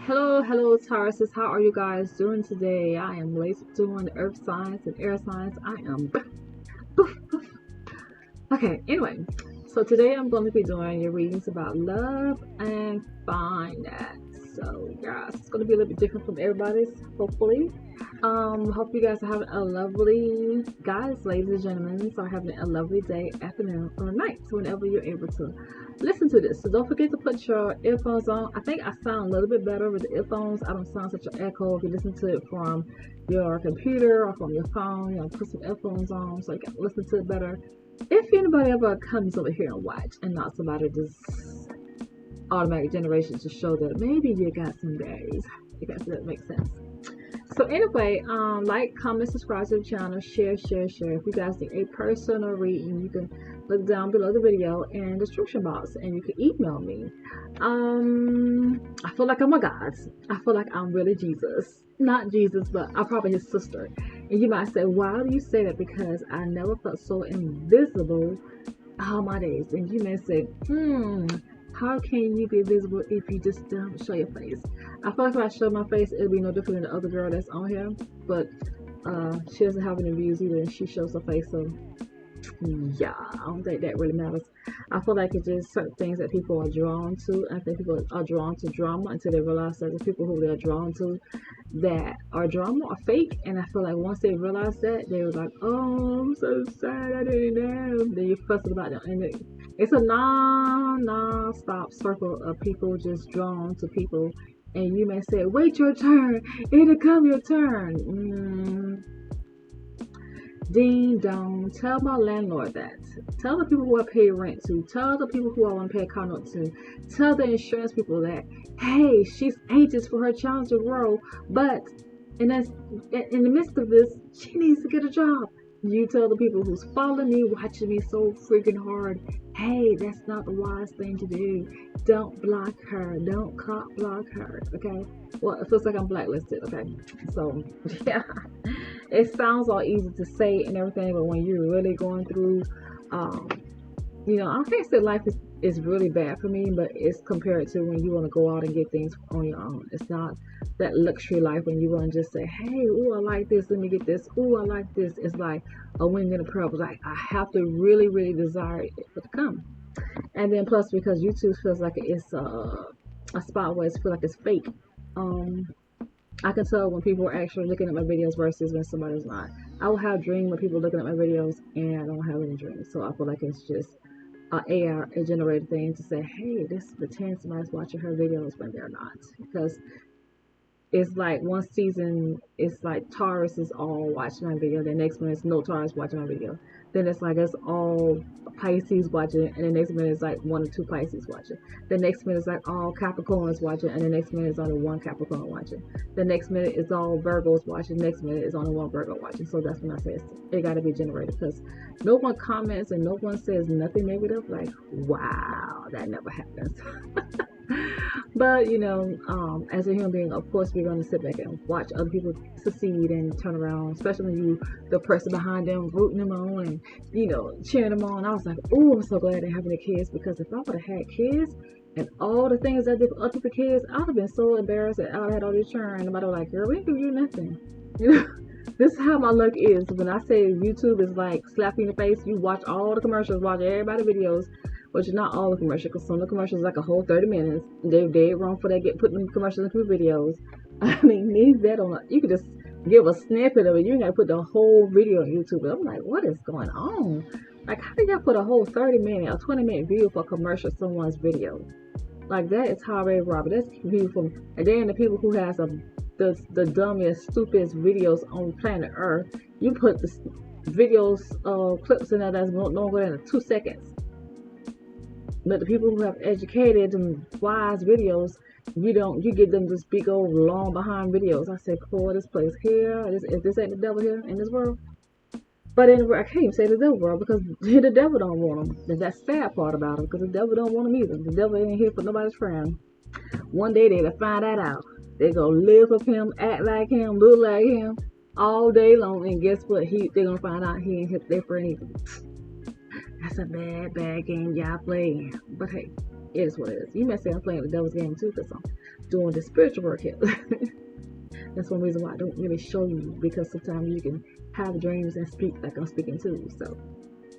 Hello, Tauruses. How are you guys doing today? I am late doing earth signs and air signs. I am. Okay, anyway, so today I'm going to be doing your readings about love and finance. So, yes, it's going to be a little bit different from everybody's, hopefully. Hope you guys are having a lovely, guys, ladies and gentlemen, are having a lovely day, afternoon, or night, so whenever you're able to listen to this. So don't forget to put your earphones on. I think I sound a little bit better with the earphones. I don't sound such an echo if you listen to it from your computer or from your phone. You know, put some earphones on so you can listen to it better. If anybody ever comes over here and watch and not somebody just automatic generation to show that maybe you got some days. I guess that makes sense. So anyway, like, comment, subscribe to the channel, share. If you guys need a personal reading, you can look down below the video in the description box and you can email me. I feel like I'm a God. I feel like I'm really Jesus. Not Jesus, but I'm probably his sister. And you might say, why do you say that? Because I never felt so invisible all my days. And you may say, how can you be visible if you just don't show your face? I feel like if I show my face, it'll be no different than the other girl that's on here. But she doesn't have any views either, and she shows her face. So yeah, I don't think that really matters. I feel like it's just certain things that people are drawn to. I think people are drawn to drama until they realize that the people who they're drawn to that are drama are fake. And I feel like once they realize that, they were like, oh, I'm so sad, I didn't know. Then you're fussing about them. And it's a non-stop circle of people just drawn to people. And you may say, wait your turn. It'll come your turn. Ding dong. Tell my landlord that. Tell the people who I pay rent to. Tell the people who I want to pay a car note to. Tell the insurance people that, hey, she's anxious for her child to grow, but in the midst of this, she needs to get a job. You tell the people who's following me, watching me so freaking hard, hey, that's not the wise thing to do. Don't block her. Don't block her. Okay? Well, it feels like I'm blacklisted. Okay? So, yeah. It sounds all easy to say and everything, but when you're really going through, I can't say life is really bad for me, but it's compared to when you want to go out and get things on your own. It's not that luxury life when you want to just say, hey, ooh, I like this, let me get this, ooh, I like this. It's like a wing and a prayer. Like, I have to really, really desire it to come. And then plus, because YouTube feels like it's a spot where it feels like it's fake. I can tell when people are actually looking at my videos versus when somebody's not. I will have dreams when people are looking at my videos and I don't have any dreams. So I feel like it's just an AI generated thing to say, hey, this pretends somebody's watching her videos when they're not. Because it's like one season, it's like Taurus is all watching my video. The next one is no Taurus watching my video. Then it's like it's all Pisces watching, and the next minute is like 1 or 2 Pisces watching. The next minute is like all Capricorns watching, and the next minute is only 1 Capricorn watching. The next minute is all Virgos watching. The next minute is only 1 Virgo watching. So that's when I say it got to be generated, because no one comments and no one says nothing negative. Like, wow, that never happens. But as a human being, of course, we're going to sit back and watch other people succeed and turn around, especially when you the person behind them, rooting them on and cheering them on. I was like, oh, I'm so glad they're having the kids, because if I would have had kids and all the things I did for other kids, I would have been so embarrassed that I would have had all this churn. Nobody was like, girl, we didn't give you nothing. This is how my luck is. When I say YouTube is like slapping in the face, you watch all the commercials, watch everybody's videos. Which is not all the commercials, because some of the commercials like a whole 30 minutes. They're dead wrong for that, putting them commercials into videos. I mean, leave that on. You could just give a snippet of it. You ain't got to put the whole video on YouTube. But I'm like, what is going on? Like, how do y'all put a whole 30-minute or 20-minute video for a commercial of someone's video? Like, that is highway robbery. That's beautiful. And then the people who has the dumbest, stupidest videos on planet Earth, you put the videos, clips in there that's no longer than 2 seconds. But the people who have educated and wise videos, you give them this big old long behind videos. I say, pour this place here. If this ain't the devil here in this world. But in the world, I can't even say the devil world, because the devil don't want them. And that's the sad part about them, because the devil don't want them either. The devil ain't here for nobody's friend. One day they'll find that out. They gonna live with him, act like him, look like him all day long. And guess what? They're gonna find out he ain't their friend either. That's a bad game y'all playing. But hey, it is what it is. You may say I'm playing the devil's game too, because doing the spiritual work here. That's one reason why I don't really show you, because sometimes you can have dreams and speak like I'm speaking to you. So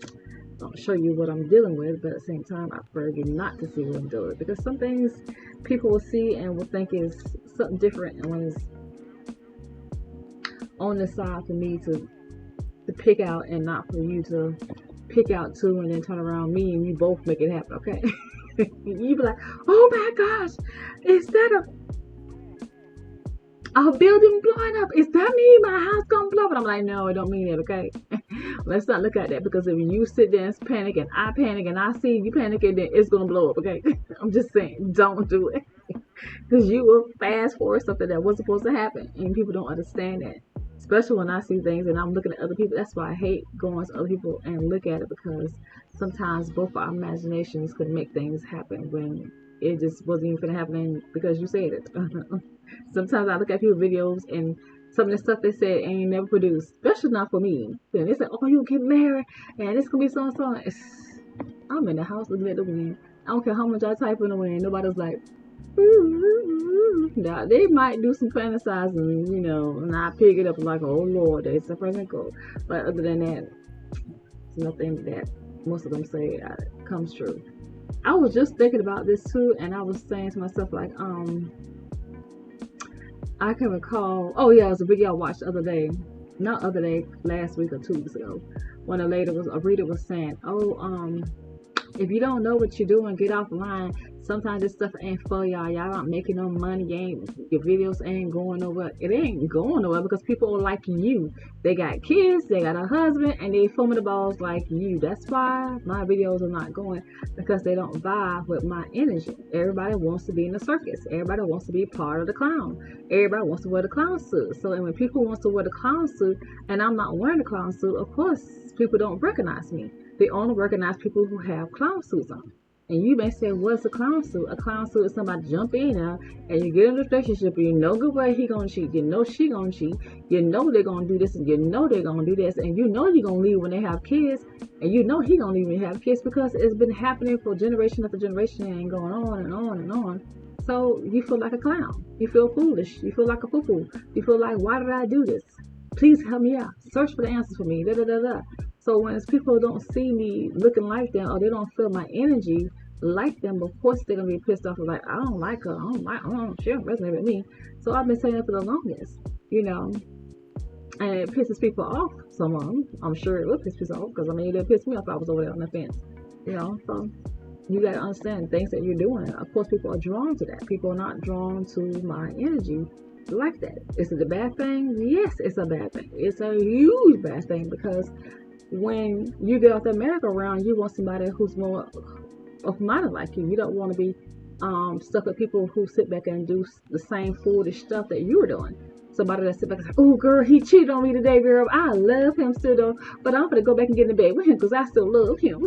I don't show you what I'm dealing with, but at the same time, I prefer you not to see what I'm dealing with, because some things people will see and will think is something different, and when it's on the side for me to pick out, and not for you to pick out too, and then turn around me and you both make it happen, okay? You be like, oh my gosh, is that a building blowing up? Is that me? My house gonna blow up? And I'm like, no, I don't mean it, okay? Let's not look at that, because if you sit there and panic and I see you panicking, then it's gonna blow up, okay? I'm just saying, don't do it. Because you will fast forward something that wasn't supposed to happen, and people don't understand that. Especially when I see things and I'm looking at other people. That's why I hate going to other people and look at it, because sometimes both our imaginations could make things happen when it just wasn't even happening because you said it. Sometimes I look at people's videos and some of the stuff they said ain't never produced, especially not for me. Then they say, oh, you'll get married and it's going to be so and so. I'm in the house looking at the wind. I don't care how much I type in the wind. Nobody's like, now they might do some fantasizing, and I pick it up and like, oh Lord, there's a present code. But other than that, it's nothing that most of them say comes true. I was just thinking about this too, and I was saying to myself, like, I can recall, oh yeah, it was a video I watched the other day, not other day, last week or 2 weeks ago, when a reader was saying, if you don't know what you're doing, get off the line. Sometimes this stuff ain't for y'all. Y'all not making no money. Your videos ain't going nowhere. It ain't going nowhere because people are like you. They got kids, they got a husband, and they filming the balls like you. That's why my videos are not going, because they don't vibe with my energy. Everybody wants to be in the circus. Everybody wants to be part of the clown. Everybody wants to wear the clown suit. So when people want to wear the clown suit and I'm not wearing the clown suit, of course, people don't recognize me. They only recognize people who have clown suits on. And you may say, what's a clown suit? A clown suit is somebody jump in there and you get in a relationship and you know good way he gonna cheat. You know she gonna cheat. You know they're gonna do this and you know they're gonna do this. And you know you're gonna leave when they have kids. And you know he gonna leave when they have kids, because it's been happening for generation after generation and going on and on and on. So you feel like a clown. You feel foolish. You feel like a poo-poo. You feel like, why did I do this? Please help me out. Search for the answers for me. Da da da da. So when people don't see me looking like them, or they don't feel my energy like them, of course they're gonna be pissed off. Like, I don't like her. She don't resonate with me. So I've been saying that for the longest, and it pisses people off. Some of them, I'm sure it will piss people off, because it would piss me off if I was over there on the fence, So you gotta understand things that you're doing. Of course, people are drawn to that. People are not drawn to my energy like that. Is it a bad thing? Yes, it's a bad thing. It's a huge bad thing, because when you get off the merry-go-round, you want somebody who's more open-minded like you. You don't want to be stuck with people who sit back and do the same foolish stuff that you were doing. Somebody that sit back and say, oh girl, he cheated on me today, girl. I love him still though, but I'm gonna go back and get in the bed with him because I still love him.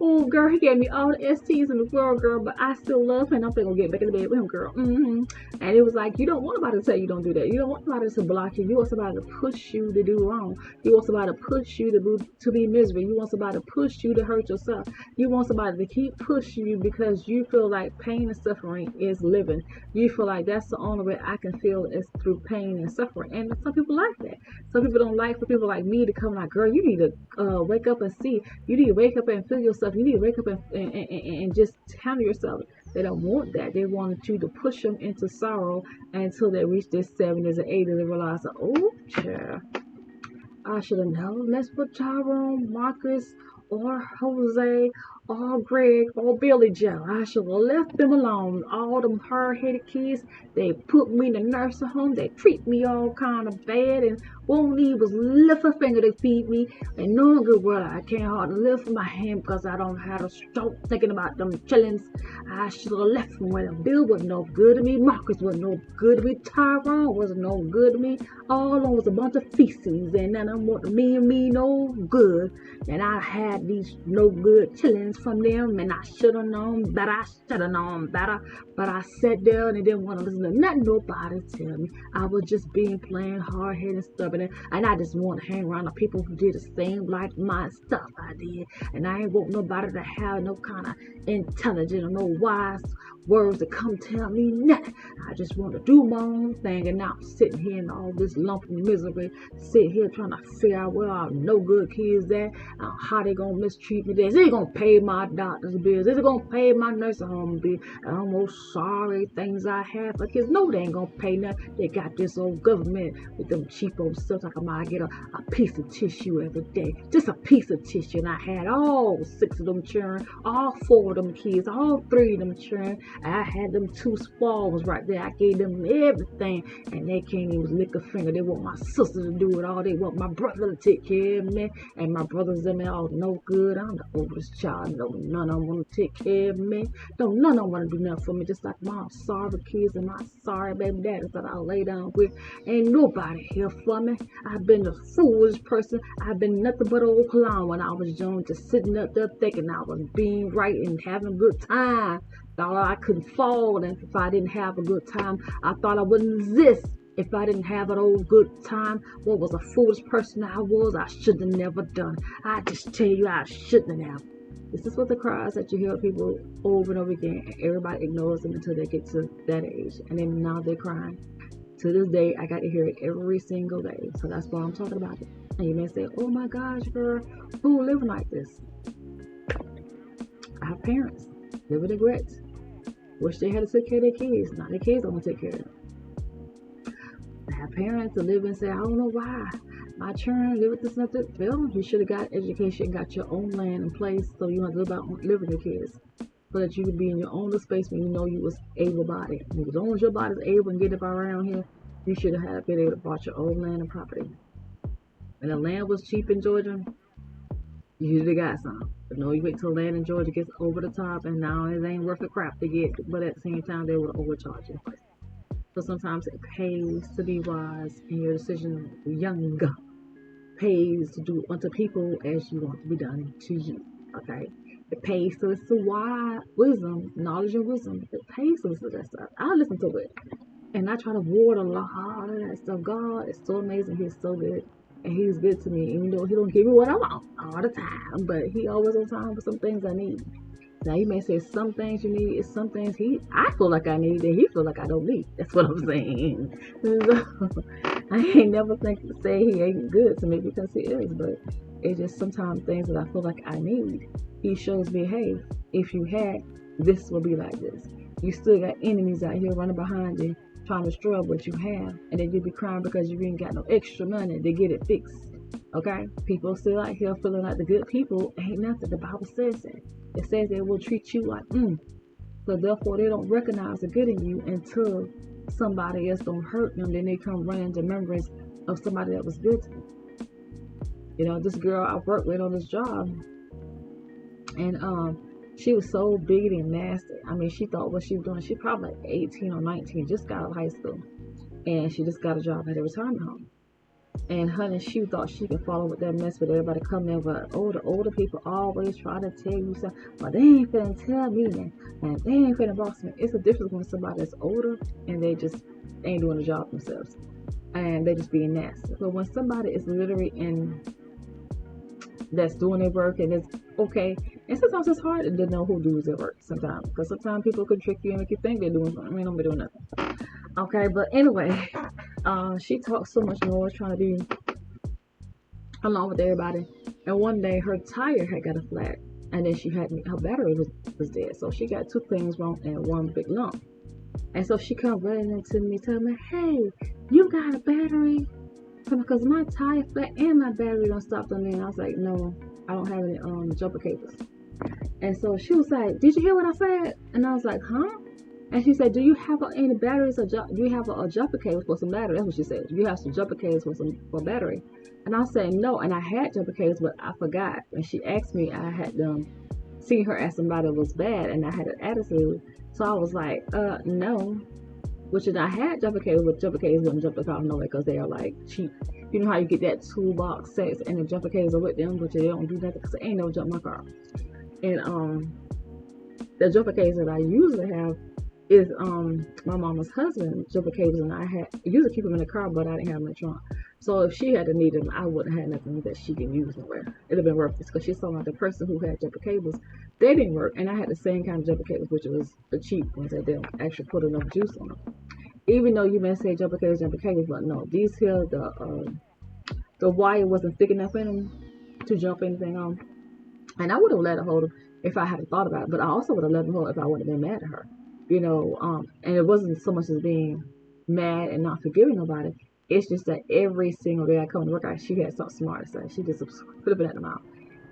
Oh girl, he gave me all the STs in the world, girl, but I still love him. I'm gonna get back in the bed with him, girl. And it was like, you don't want somebody to tell you don't do that. You don't want somebody to block you. You want somebody to push you to do wrong. You want somebody to push you to be miserable. You want somebody to push you to hurt yourself. You want somebody to keep pushing you because you feel like pain and suffering is living. You feel like that's the only way I can feel is through pain and suffering. And some people like that. Some people don't like for people like me to come like, girl, you need to wake up and see. You need to wake up and feel yourself. You need to wake up and just handle yourself. They don't want that. They want you to push them into sorrow until they reach their 70s and 80s and realize, oh, child, I should have known. Let's put Tyrone, Marcus, or Jose, or Greg, or Billy Joe. I should have left them alone. All them hard-headed kids, they put me in the nursing home. They treat me all kind of bad and won't even lift a finger to feed me. And knowing good well I can't hardly lift my hand because I don't have a stroke thinking about them chillins. I should have left them with them. Bill wasn't no good to me. Marcus wasn't no good to me. Tyrone wasn't no good to me. All of them was a bunch of feces, and none of them wanted me and me no good. And I had these no good chillins from them, and I should have known better. I should have known better. But I sat there and I didn't want to listen to nothing nobody tell me. I was just being plain hard-headed and stubborn, and I just want to hang around the people who did the same like my stuff I did. And I ain't want nobody to have no kind of intelligent or no wise words to come tell me nothing. I just want to do my own thing, and now I'm sitting here in all this lump of misery, sitting here trying to figure out where our no good kids at, how they gonna mistreat me. Is it gonna pay my doctor's bills? Is it gonna pay my nursing home bill? And I'm most sorry things I have for kids. No, they ain't gonna pay nothing. They got this old government with them cheap old stuff like I get a piece of tissue every day, just a piece of tissue, and I had all 6 of them children, all 4 of them kids, all 3 of them children. I had them 2 spoils right there. I gave them everything, and they can't even lick a finger. They want my sister to do it all. They want my brother to take care of me, and my brothers and me all no good. I'm the oldest child. No, none of them want to take care of me. No, none of them want to do nothing for me. Just like my sorry kids and my sorry baby daddies that I lay down with. Ain't nobody here for me. I've been a foolish person. I've been nothing but an old clown when I was young, just sitting up there thinking I was being right and having a good time. Thought I couldn't fall and if I didn't have a good time. I thought I wouldn't exist if I didn't have an old good time. What was a foolish person I was, I should have never done. I just tell you, I shouldn't have. This is what the cries that you hear people over and over again, and everybody ignores them until they get to that age, and then now they're crying. To this day, I got to hear it every single day, so that's why I'm talking about it. And you may say, oh my gosh, girl, who living like this? I have parents, live with regrets. Wish they had to take care of their kids. Now their kids don't want to take care of them. I have parents that live and say, I don't know why my children live with this and that. Well, you should have got education, got your own land in place, so you don't have to live with your kids, so that you could be in your own space when you know you was able-bodied. As long as your body's able and get up around here, you should have been able to buy your own land and property. And the land was cheap in Georgia, you usually got some. But no, you wait till land in Georgia gets over the top, and now it ain't worth the crap to get. But at the same time, they will overcharge you. So sometimes it pays to be wise in your decision. Young pays to do unto people as you want to be done to you. Okay, it pays to listen to wise wisdom, knowledge and wisdom. It pays to listen to that stuff. I listen to it, and I try to ward a lot of that stuff. God is so amazing. He's so good. And he's good to me, even though he don't give me what I want all the time, but he always on time for some things I need. Now you may say some things you need, is some things I feel like I need and he feel like I don't need. That's what I'm saying. So, I ain't never say he ain't good to me, because he is, but it's just sometimes things that I feel like I need. He shows me, hey, if you had, this will be like this. You still got enemies out here running behind you, trying to destroy what you have, and then you be crying because you ain't got no extra money to get it fixed. Okay, people still out here feeling like the good people ain't nothing. The Bible says that. It says they will treat you like so therefore they don't recognize the good in you until somebody else don't hurt them. Then they come running to memories of somebody that was good to them. You know, this girl I worked with on this job, and she was so big and nasty. I mean, she thought what she was doing. She probably like 18 or 19, just got out of high school. And she just got a job at a retirement home. And honey, she thought she could follow with that mess, but everybody come in. But the older people always try to tell you something. But they ain't finna tell me that. And they ain't finna boss me. It's a difference when somebody that's older and they just ain't doing the job themselves. And they just being nasty. But when somebody is literally that's doing their work and it's okay. And sometimes it's hard to know who does their work sometimes. Because sometimes people can trick you and make you think they're doing something. I mean, don't be doing nothing. Okay, but anyway, she talks so much more, trying to be along with everybody. And one day her tire had got a flat. And then her battery was dead. So she got 2 things wrong in one big lump. And so she come running into me, telling me, hey, you got a battery? Because my tire flat and my battery don't stop on me. And I was like, no, I don't have any jumper cables. And so she was like, did you hear what I said? And I was like, huh? And she said, do you have any batteries or do you have a jumper cable for some battery? That's what she said. Do you have some jumper cables for battery? And I was saying no, and I had jumper cables, but I forgot. And she asked me, I had seen her as somebody that was bad, and I had an attitude. So I was like, no. Which is, I had jumper cables, but jumper cables wouldn't jump the car nowhere because they are like cheap. You know how you get that toolbox sets and the jumper cables are with them, but they don't do nothing because there ain't no jump my car. And the jumper cables that I usually have is my mama's husband jumper cables, and I usually keep them in the car, but I didn't have them in the trunk. So if she had to need them, I wouldn't have nothing that she can use nowhere. It'd have been worthless because she saw like the person who had jumper cables, they didn't work, and I had the same kind of jumper cables, which was the cheap ones that didn't actually put enough juice on them. Even though you may say jumper cables, but no, these here the wire wasn't thick enough in them to jump anything on. And I would have let her hold them if I hadn't thought about it, but I also would have let her hold it if I wouldn't have been mad at her. And it wasn't so much as being mad and not forgiving nobody. It's just that every single day I come to work, she had something smart to say. She just put it at the mouth.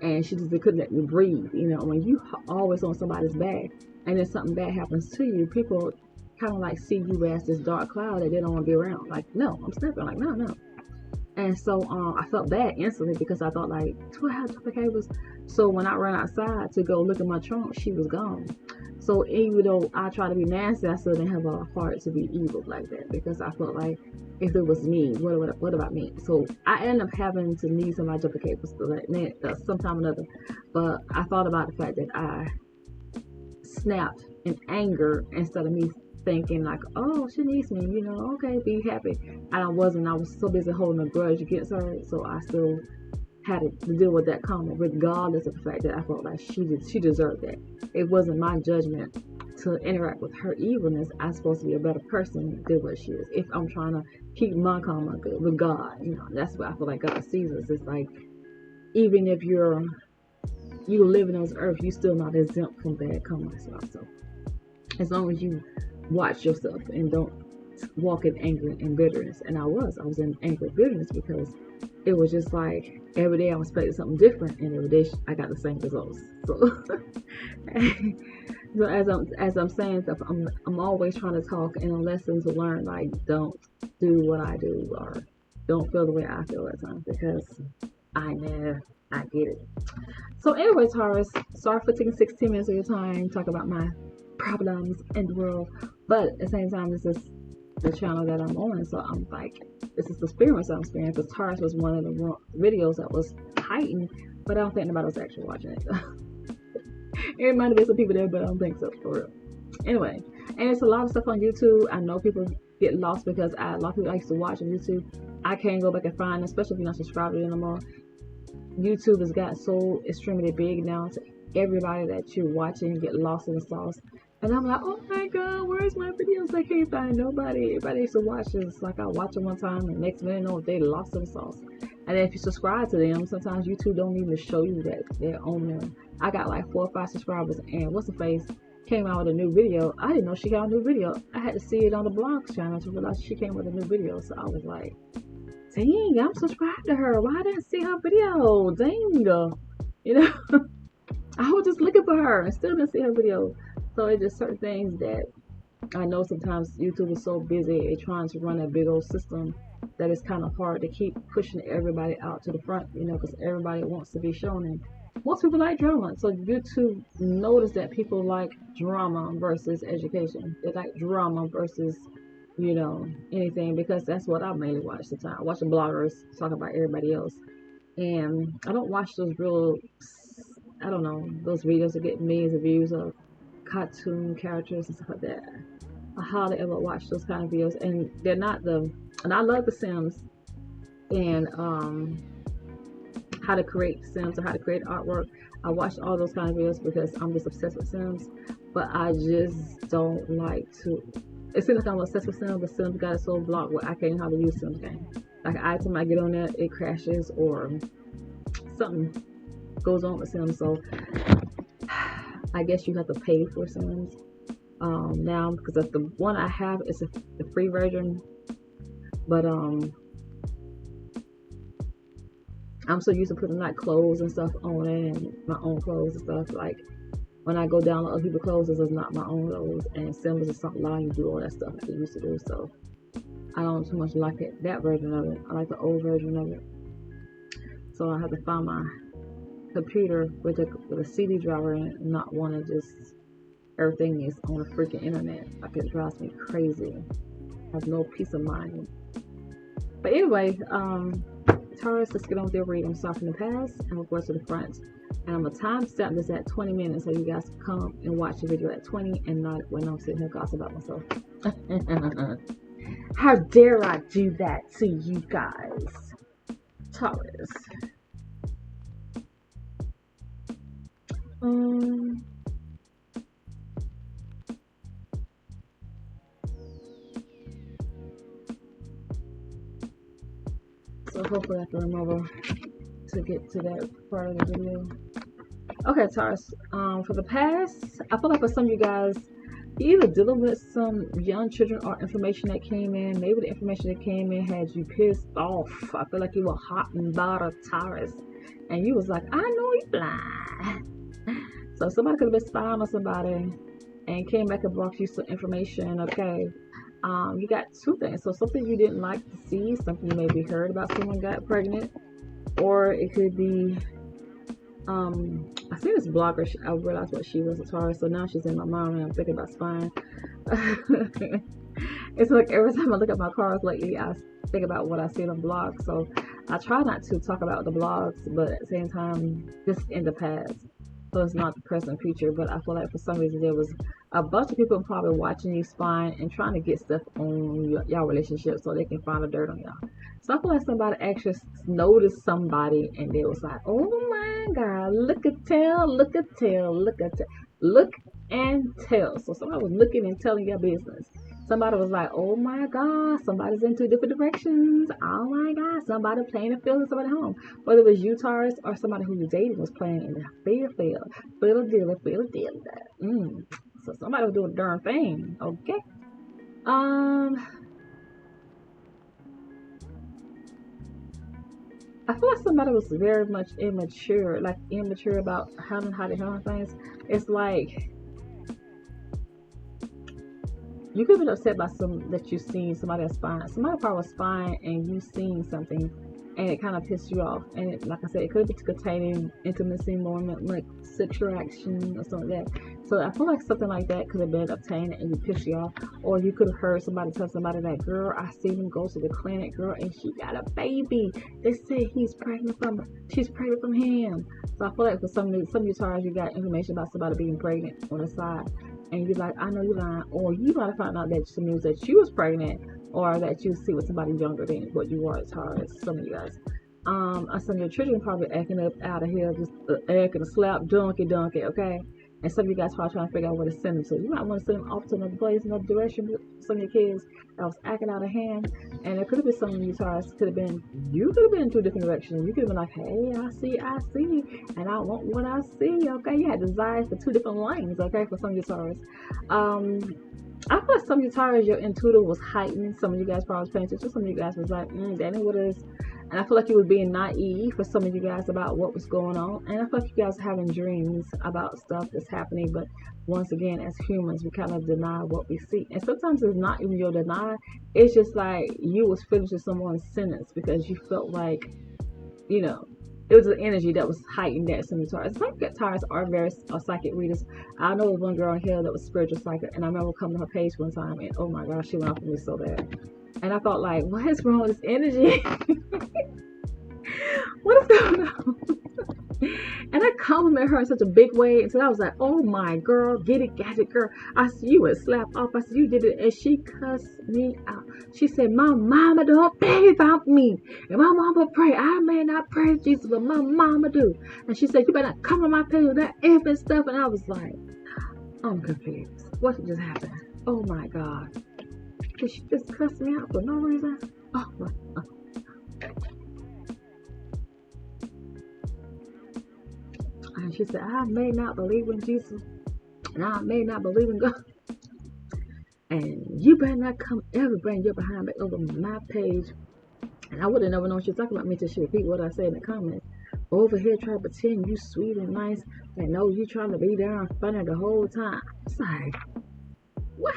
And she just couldn't let me breathe. When you always on somebody's back and then something bad happens to you, people kind of like see you as this dark cloud that they don't want to be around. Like, no, I'm snapping. Like, no, no. And so I felt bad instantly because I thought, like, do I have jumper cables? So when I ran outside to go look at my trunk, she was gone. So even though I try to be nasty, I still didn't have a heart to be evil like that, because I felt like if it was me, what about me? So I ended up having to need some of my jumper cables sometime or another. But I thought about the fact that I snapped in anger instead of me thinking like, oh, she needs me, okay, be happy. I wasn't. I was so busy holding a grudge against her, so I still had to deal with that comment, regardless of the fact that I felt like she deserved that. It wasn't my judgment to interact with her evilness. I'm supposed to be a better person than what she is. If I'm trying to keep my karma good with God, that's what I feel like God sees us. It's like, even if you living on this earth, you still not exempt from bad karma as well. So as long as you watch yourself and don't walk in anger and bitterness. And I was in anger and bitterness because it was just like every day I was expecting something different, and every day I got the same results. So, so as I'm saying stuff, I'm always trying to talk and a lesson to learn. Like, don't do what I do, or don't feel the way I feel at times, because I get it. So anyway, Taurus, sorry for taking 16 minutes of your time talk about my problems in the world, but at the same time, this is the channel that I'm on, so I'm like, this is the experience I'm experiencing. Because Taurus was one of the videos that was heightened, but I don't think nobody was actually watching it. It might have been some people there, but I don't think so, for real. Anyway, and it's a lot of stuff on YouTube. I know people get lost because a lot of people I used to watch on YouTube, I can't go back and find, especially if you're not subscribed to it anymore. YouTube has got so extremely big now, to everybody that you're watching get lost in the sauce. And I'm like, oh my God, where's my videos? I can't find nobody. Everybody used to watch this. Like, I watch them one time, and next minute, know they lost in the sauce. And then if you subscribe to them, sometimes YouTube don't even show you that they're on there. I got like 4 or 5 subscribers, and what's the face came out with a new video. I didn't know she got a new video. I had to see it on the blog's channel to realize she came with a new video. So I was like, dang, I'm subscribed to her. Why I didn't see her video? Dang. I was just looking for her and still didn't see her video. So it's just certain things that I know sometimes YouTube is so busy at trying to run a big old system that it's kind of hard to keep pushing everybody out to the front, because everybody wants to be shown, and most people like drama. So YouTube notice that people like drama versus education. They like drama versus, anything, because that's what I mainly watch sometimes. Watching bloggers talk about everybody else. And I don't watch those those videos that get millions of views of cartoon characters and stuff like that. I hardly ever watch those kind of videos, and they're not and I love The Sims and how to create Sims or how to create artwork. I watch all those kind of videos because I'm just obsessed with Sims, but I just don't like to. It seems like I'm obsessed with Sims, but Sims got it so blocked where I can't know how to use Sims game. Like, every time I get on there, it crashes or something goes on with Sims. So I guess you have to pay for Sims now, because the one I have is the free version, but I'm so used to putting like clothes and stuff on it, and my own clothes and stuff. Like, when I go download other people's clothes, this is not my own clothes, and Sims is something allowing you to do all that stuff like I used to do. So I don't too much like that version of it. I like the old version of it. So I have to find my computer with a CD driver in it, and not want to just everything is on the freaking internet. Like, it drives me crazy. I have no peace of mind. But anyway, Taurus, let's get on with your reading. Start from the past and we'll go to the front. And I'm going to timestamp this at 20 minutes so you guys can come and watch the video at 20 and not when I'm sitting here gossiping about myself. How dare I do that to you guys? Taurus. So hopefully I can remember to get to that part of the video. Okay, Taurus. For the past, I feel like for some of you guys, you're either dealing with some young children or information that came in. Maybe the information that came in had you pissed off. I feel like you were hot and bothered, Taurus, and you was like, I know you blind. So somebody could have been spying on somebody and came back and brought you some information. Okay. You got two things. So something you didn't like to see, something you maybe heard about someone got pregnant, or it could be I see this blogger, I realized what she was, a Taurus, so now she's in my mind and I'm thinking about spying. It's like every time I look at my cards lately, I think about what I see on blogs, so I try not to talk about the blogs, but at the same time, just in the past, so it's not the present future. But I feel like for some reason there was a bunch of people probably watching you, spying and trying to get stuff on y'all relationship so they can find the dirt on y'all. So I feel like somebody actually noticed somebody and they was like, oh my God, look and tell, look and tell, look and tell, look and tell. So somebody was looking and telling your business. Somebody was like, oh my God, somebody's in two different directions. Oh my God, somebody playing a field in somebody's home. Whether it was you, Taurus, or somebody who you dated was playing in the field. Field. So somebody was doing a darn thing. Okay. I feel like somebody was very much immature about how they handle things. It's like you could have been upset by some that you seen somebody that's spying. Somebody probably was spying and you seen something and it kind of pissed you off. And it, like I said, it could be containing intimacy moment, like sexual action or something like that. So I feel like something like that could have been obtained and you pissed you off. Or you could have heard somebody tell somebody that, girl, I seen him go to the clinic, girl, and she got a baby. They said she's pregnant from him. So I feel like for some of you Taurus, you got information about somebody being pregnant on the side. And you're like, I know you're lying. Or you might have found out that some news that you was pregnant, or that you see with somebody younger than what you were as Taurus. Some of you guys. Some of your children probably acting up out of here, just acting a slap donkey, okay? And some of you guys probably trying to figure out where to send them to. You might want to send them off to another place, another direction. Some of your kids that was acting out of hand. And it could have been some of you Taurus, you could have been in two different directions. You could have been like, hey, I see, and I want what I see, okay? You had desires for two different lanes, okay, for some of you Taurus. I feel like some of you Taurus, your intuitive was heightened. Some of you guys probably was paying attention. Some of you guys was like, that ain't what it is. And I feel like you was being naive for some of you guys about what was going on. And I feel like you guys are having dreams about stuff that's happening. But once again, as humans, we kind of deny what we see. And sometimes it's not even your deny. It's just like you was finishing someone's sentence because you felt like, it was an energy that was heightened that some Taurus. I think that Taurus are very psychic readers. I know one girl here that was spiritual psychic, and I remember coming to her page one time, and oh my gosh, she went off on me so bad. And I felt like, what is wrong with this energy? What is going on? And I complimented her in such a big way. And so I was like, oh my girl, get it, girl. I see you was slapped off. I said, you did it. And she cussed me out. She said, my mama don't pray about me. And my mama pray. I may not pray to Jesus, but my mama do. And she said, you better not come on my page with that infant stuff. And I was like, I'm confused. What just happened? Oh my God. Did she just cuss me out for no reason? Oh my God. And she said, I may not believe in Jesus, and I may not believe in God. And you better not come ever bring your behind back over my page. And I would have never known she was talking about me till she repeated what I said in the comments. Over here trying to pretend you sweet and nice, and no, you trying to be there and funny the whole time. It's like, what?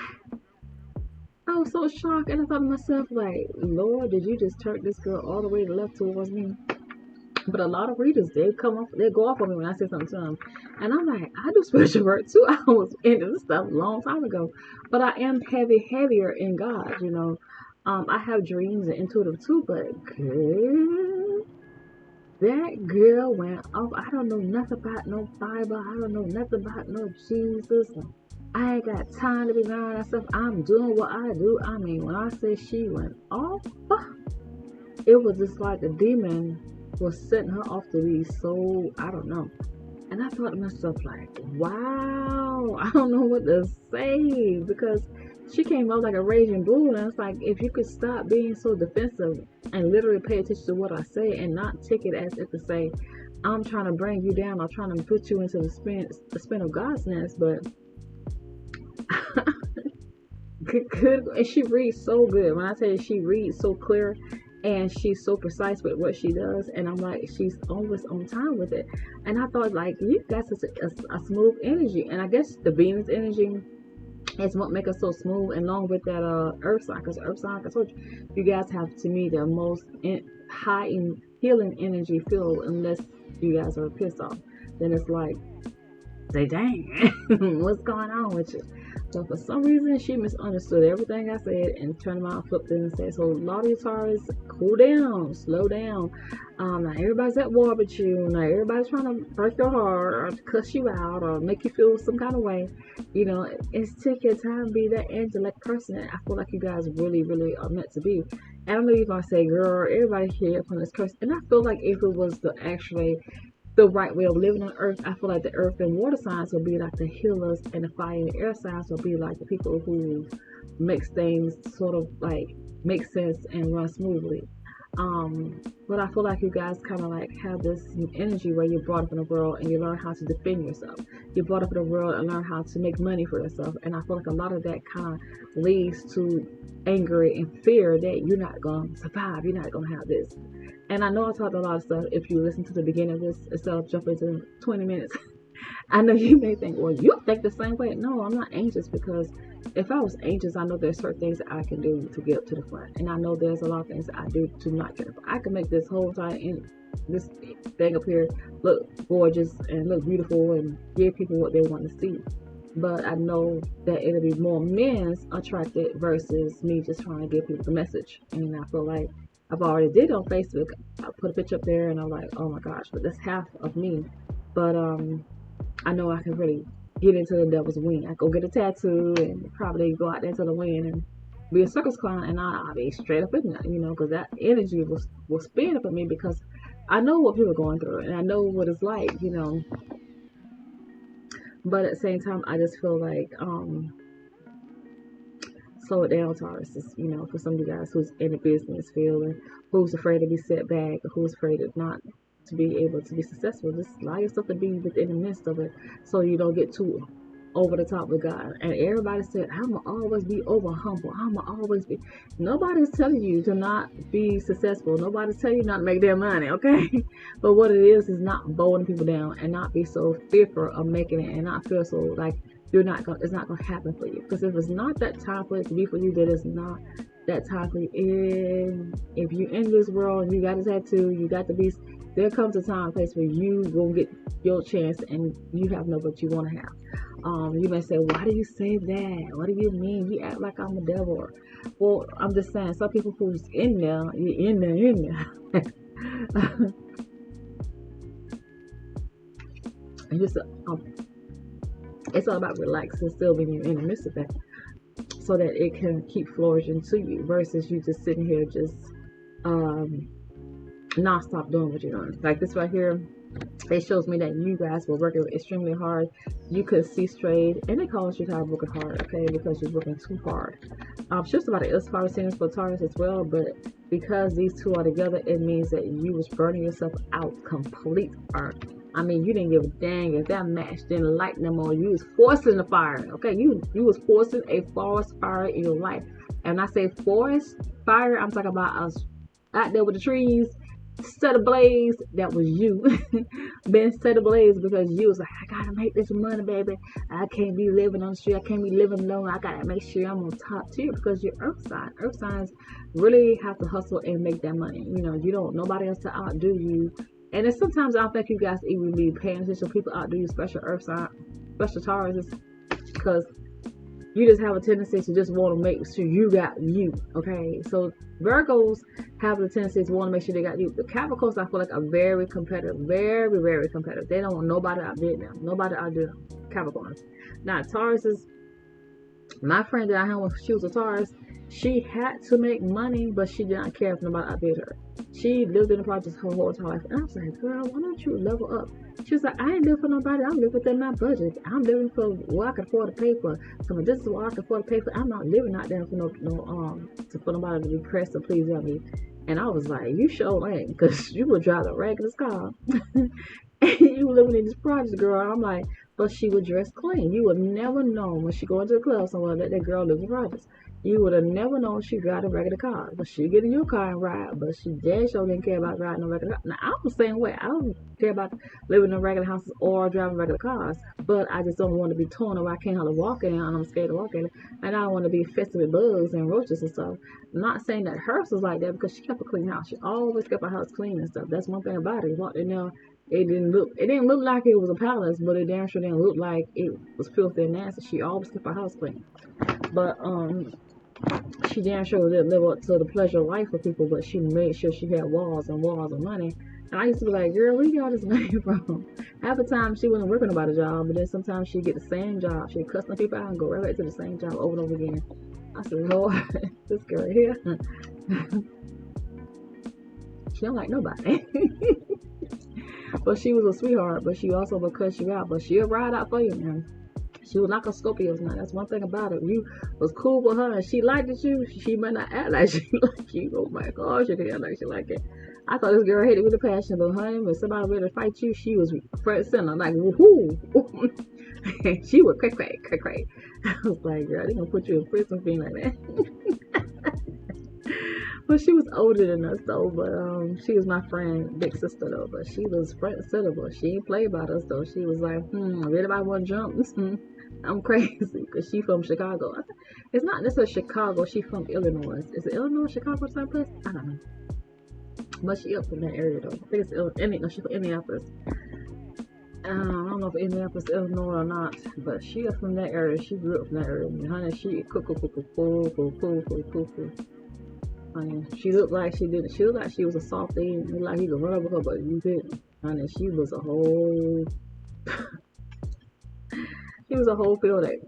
I was so shocked, and I thought to myself, like, Lord, did you just turn this girl all the way left towards me? But a lot of readers, they go off on me when I say something to them. And I'm like, I do spiritual work too. I was into this stuff a long time ago. But I am heavier in God, I have dreams and intuitive too, but good. That girl went off. I don't know nothing about no Bible. I don't know nothing about no Jesus. I ain't got time to be learning that stuff. I'm doing what I do. I mean, when I say she went off, it was just like a demon was setting her off to be so, I don't know. And I thought to myself, like, wow, I don't know what to say, because she came up like a raging bull. And it's like, if you could stop being so defensive and literally pay attention to what I say and not take it as if to say, I'm trying to bring you down, I'm trying to put you into the spin of God's nest. But good, and she reads so good. When I tell you, she reads so clear and she's so precise with what she does, and I'm like, she's always on time with it. And I thought, like, you got such a smooth energy, and I guess the Venus energy is what makes us so smooth, and along with that earth sign, because earth sign, I told you guys have, to me, the most high in healing energy field. Unless you guys are pissed off, then it's like, say, dang, what's going on with you? So for some reason, she misunderstood everything I said and turned around, flipped it, and said, so a lot of you Taurus, cool down, slow down. Not everybody's at war with you. Not everybody's trying to break your heart or cuss you out or make you feel some kind of way. You know, it's take your time to be that angelic person that I feel like you guys really, really are meant to be. And I know you're going to say, girl, everybody here from this curse. And I feel like if it was the right way of living on earth, I feel like the earth and water signs will be like the healers, and the fire and the air signs will be like the people who makes things sort of like make sense and run smoothly. But I feel like you guys kind of like have this energy where you're brought up in the world and you learn how to defend yourself. You're brought up in the world and learn how to make money for yourself. And I feel like a lot of that kind of leads to anger and fear that you're not going to survive. You're not going to have this. And I know I talked a lot of stuff. If you listen to the beginning of this instead of jumping to 20 minutes, I know you may think, well, you think the same way. No, I'm not anxious, because if I was anxious, I know there's certain things that I can do to get up to the front. And I know there's a lot of things that I do to not get up. I can make this whole time, this thing up here, look gorgeous and look beautiful and give people what they want to see. But I know that it'll be more men's attracted versus me just trying to give people the message. And I feel like I've already did it on Facebook. I put a picture up there and I'm like, oh my gosh, but that's half of me. But I know I can really get into the devil's wing. I go get a tattoo and probably go out there to the wind and be a circus clown, and I'll be straight up in that, you know, because that energy will spin up at me, because I know what people are going through and I know what it's like, you know. But at the same time, I just feel like slow it down, Taurus. You know, for some of you guys who's in the business field and who's afraid to be set back, or who's afraid of not to be able to be successful, just allow yourself to be within the midst of it, so you don't get too over the top with God. And everybody said, I'm gonna always be over humble. I'm gonna always be. Nobody's telling you to not be successful. Nobody's telling you not to make their money, okay? But what it is not bolting people down and not be so fearful of making it, and not feel so like it's not gonna happen for you. Because if it's not that time for it to be for you, then it's not that time for you. And if you're in this world and you got a tattoo, you got to be. There comes a time and place where you will get your chance and you have no what you want to have. You may say, why do you say that? What do you mean? You act like I'm a devil. Well, I'm just saying, some people who's in there, you're in there. And just, it's all about relaxing still when you're in the midst of that, so that it can keep flourishing to you, versus you just sitting here just non-stop doing what you're doing. Like this right here, it shows me that you guys were working extremely hard. You could see straight, and they call you tired working hard, okay, because you're working too hard. Just about it is fire scenes for Taurus as well, but because these two are together, it means that you was burning yourself out complete art. I mean, you didn't give a dang if that match didn't light no more. You was forcing the fire, okay? You was forcing a forest fire in your life. And when I say forest fire, I'm talking about us out there with the trees, set ablaze. That was you. Been set ablaze because you was like, I gotta make this money, baby. I can't be living on the street. I can't be living alone. I gotta make sure I'm on top tier, because you're earth sign. Earth signs really have to hustle and make that money. You know, you don't nobody else to outdo you. And it's sometimes I don't think you guys even be paying attention. People outdo you, special earth sign, special Taurus, because you just have a tendency to just want to make sure you got you, okay? So Virgos have the tendency to want to make sure they got you. The Capricorns, I feel like, are very competitive, very, very competitive. They don't want nobody to outbid them, nobody to outdo them. Capricorns. Now, Taurus is, my friend that I had when she was a Taurus, she had to make money, but she did not care if nobody outbid her. She lived in the projects her whole entire life. And I was like, girl, why don't you level up? She was like, I ain't living for nobody. I'm living within my budget. I'm living for what I can afford to pay for. So this is what I can afford to pay for. I'm not living out there for for nobody to be pressed or please me. And I was like, you sure ain't, because you would drive the regular car. And you living in this project, girl. I'm like, but she would dress clean. You would never know when she go into the club somewhere that girl lives in projects. You would have never known she drive a regular car. But she get in your car and ride. But she dead sure didn't care about riding a regular car. Now, I'm the same way. I don't care about living in regular houses or driving regular cars. But I just don't want to be torn where I can't hardly walk in and I'm scared to walk in it. And I don't want to be infested with bugs and roaches and stuff. I'm not saying that hers was like that because she kept a clean house. She always kept her house clean and stuff. That's one thing about it. You walked in there. It didn't look like it was a palace, but it damn sure didn't look like it was filthy and nasty. She always kept her house clean. But she damn sure didn't live up to the pleasure of life for people, but she made sure she had walls and walls of money. And I used to be like, girl, where you got this money from? Half the time she wasn't working about a job, but then sometimes she'd get the same job. She'd cuss some people out and go right back to the same job over and over again. I said, Lord, this girl here, she don't like nobody. But she was a sweetheart, but she also would cuss you out, but she'll ride out for you, man. She was like a Scorpio now. That's one thing about it. You was cool with her and she liked you. She might not act like she liked you. Oh my gosh, she didn't act like she liked it. I thought this girl hated with a passion, but honey, when somebody ready to fight you, she was front center, like woohoo. She would crack. I was like, girl, they gonna put you in prison for being like that. But she was older than us though, but she was my friend, big sister though, but she was front and center, but she ain't play about us though. She was like, if anybody want to jump, I'm crazy, because she from Chicago. It's not necessarily Chicago, she from Illinois. Is it Illinois, Chicago, some place? I don't know. But she up from that area though. I think it's she's from Indianapolis. I don't know if Indianapolis, Illinois or not, but she up from that area. She grew up from that area. Honey, she cool. Honey, she looked like she didn't. She looked like she was a softie. You looked like you could run over her, but you didn't. Honey, she was a whole. She was a whole field day.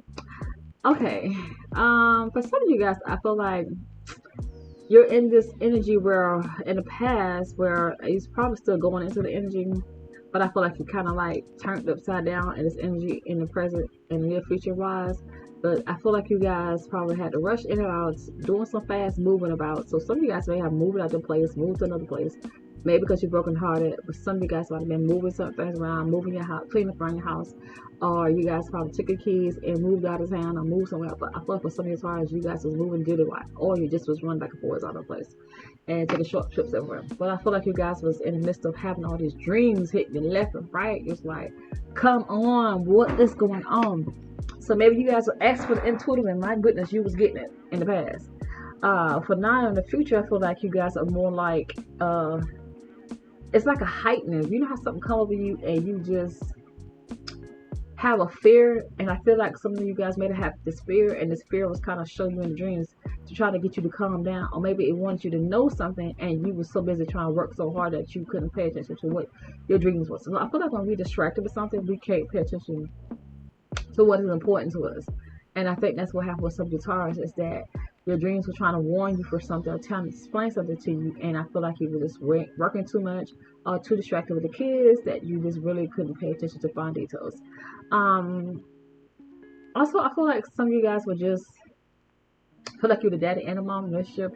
Okay. For some of you guys, I feel like you're in this energy where, in the past, where it's probably still going into the energy, but I feel like you kind of like turned upside down in this energy in the present and near future wise. But I feel like you guys probably had to rush in and out, doing some fast moving about. So some of you guys may have moved out the place, moved to another place. Maybe because you're broken hearted, but some of you guys might have been moving some things around, moving your house, cleaning around your house. Or you guys probably took your keys and moved out of town or moved somewhere. But I feel like for some of you guys, you guys was moving due to what? Or you just was running back and forth out of the place and taking short trips everywhere. But I feel like you guys was in the midst of having all these dreams hitting you left and right. It's like, come on, what is going on? So maybe you guys were asked for the intuitive, and my goodness, you was getting it in the past. For now in the future, I feel like you guys are more like, it's like a heightening. You know how something come over you and you just have a fear, and I feel like some of you guys may have this fear, and this fear was kind of showing you in the dreams to try to get you to calm down, or maybe it wanted you to know something, and you were so busy trying to work so hard that you couldn't pay attention to what your dreams was. So I feel like when we're distracted with something, we can't pay attention to what is important to us. And I think that's what happened with some of the Taurus, is that your dreams were trying to warn you for something or trying to explain something to you, and I feel like you were just working too much or too distracted with the kids that you just really couldn't pay attention to fine details. Also, I feel like some of you guys were just feel like you were the daddy and the mom relationship,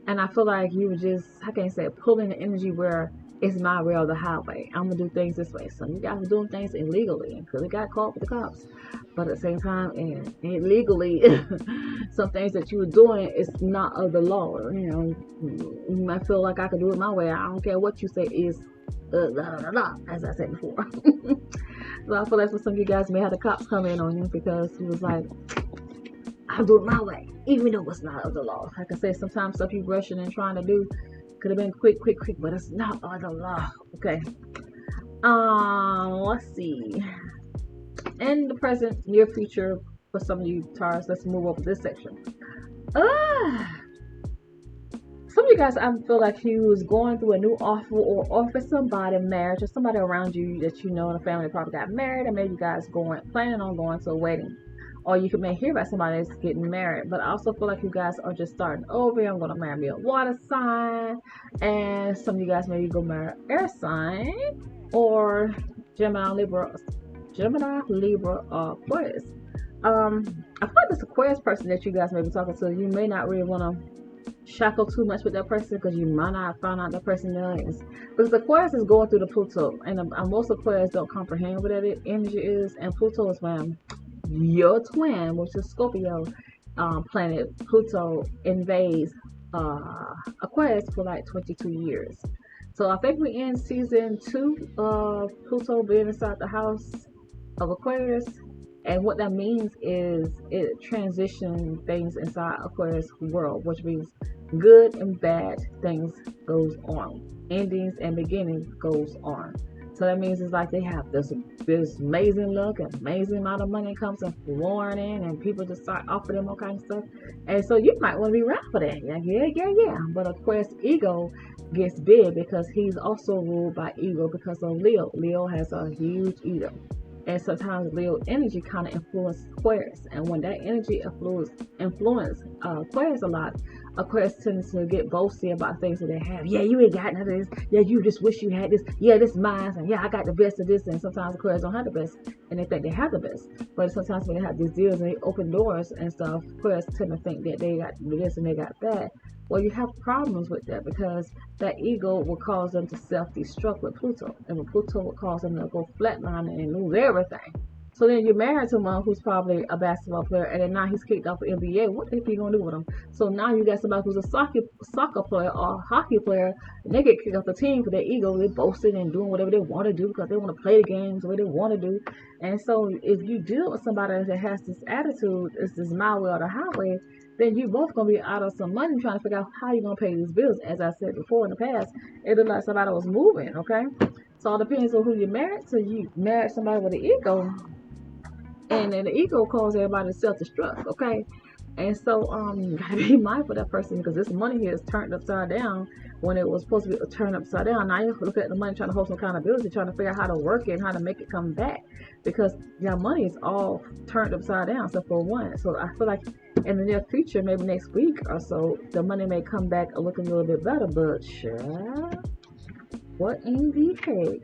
and I feel like you were just, how can I say, pulling the energy where it's my way or the highway. I'm gonna do things this way. Some of you guys were doing things illegally and could have got caught with the cops, but at the same time, and illegally, some things that you were doing is not of the law. You know, you might feel like I could do it my way. I don't care what you say is, as I said before. So I feel like for some of you guys may have the cops come in on you because you was like, I'll do it my way, even though it's not of the law. Like I said, sometimes stuff you rushing and trying to do could have been quick, but it's not of the law. Okay. Let's see. In the present, near future, for some of you Taurus, let's move over this section. Some some of you guys, I feel like you was going through a new offer or offer somebody marriage, or somebody around you that you know in the family probably got married, and maybe you guys planning on going to a wedding, or you may hear about somebody that's getting married. But I also feel like you guys are just starting over. I'm gonna marry me a water sign, and some of you guys maybe go marry an air sign, or Gemini, Libra, or Aquarius. I feel like this Aquarius person that you guys may be talking to, you may not really want to shackle too much with that person, because you might not find out that person does. Because Aquarius is going through the Pluto, and most Aquarius don't comprehend what that energy is. And Pluto is when your twin, which is Scorpio planet, Pluto invades Aquarius for like 22 years. So I think we're in season 2 of Pluto being inside the house of Aquarius. And what that means is it transitions things inside Aquarius world, which means good and bad things goes on. Endings and beginnings goes on. So that means it's like they have this amazing luck, amazing amount of money comes and flowing in, and people just start offering them all kinds of stuff. And so you might want to be around for that. Yeah. But Aquarius ego gets big because he's also ruled by ego because of Leo. Leo has a huge ego. And sometimes Leo energy kind of influences Aquarius. And when that energy influence Aquarius a lot, Aquarius tends to get boasty about things that they have. Yeah, you ain't got none of this. Yeah, you just wish you had this. Yeah, this is mine. And yeah, I got the best of this. And sometimes Aquarius don't have the best, and they think they have the best. But sometimes when they have these deals and they open doors and stuff, Aquarius tend to think that they got this and they got that. Well, you have problems with that because that ego will cause them to self-destruct with Pluto. And with Pluto will cause them to go flatline and lose everything. So then you're married to someone who's probably a basketball player, and then now he's kicked off the NBA. What the heck are you going to do with him? So now you got somebody who's a soccer player or a hockey player, and they get kicked off the team for their ego. They're boasting and doing whatever they want to do because they want to play the games the way they want to do. And so if you deal with somebody that has this attitude, it's this my way or the highway, then you both going to be out of some money trying to figure out how you're going to pay these bills. As I said before in the past, it looked like somebody was moving, okay? So it depends on who you're married to. You married somebody with an ego, and then the ego causes everybody to self-destruct, okay? And so you gotta be mindful of that person, because this money here is turned upside down when it was supposed to be turned upside down. Now you look at the money trying to hold some accountability, trying to figure out how to work it and how to make it come back, because your money is all turned upside down. So for one, so I feel like in the near future, maybe next week or so, the money may come back looking a little bit better. But sure, what in the heck?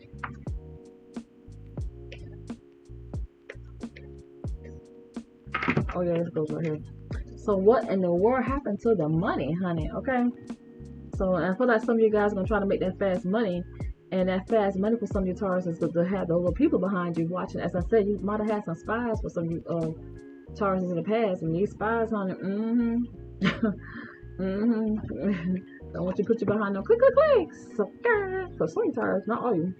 Oh yeah, this goes right here. So what in the world happened to the money, honey? Okay. So I feel like some of you guys are gonna try to make that fast money, and that fast money for some of you Taurus is to have those little people behind you watching. As I said, you might have had some spies for some of you Taurus in the past, and these spies, honey, don't want you to put you behind no clicks. So for some Taurus, not all you.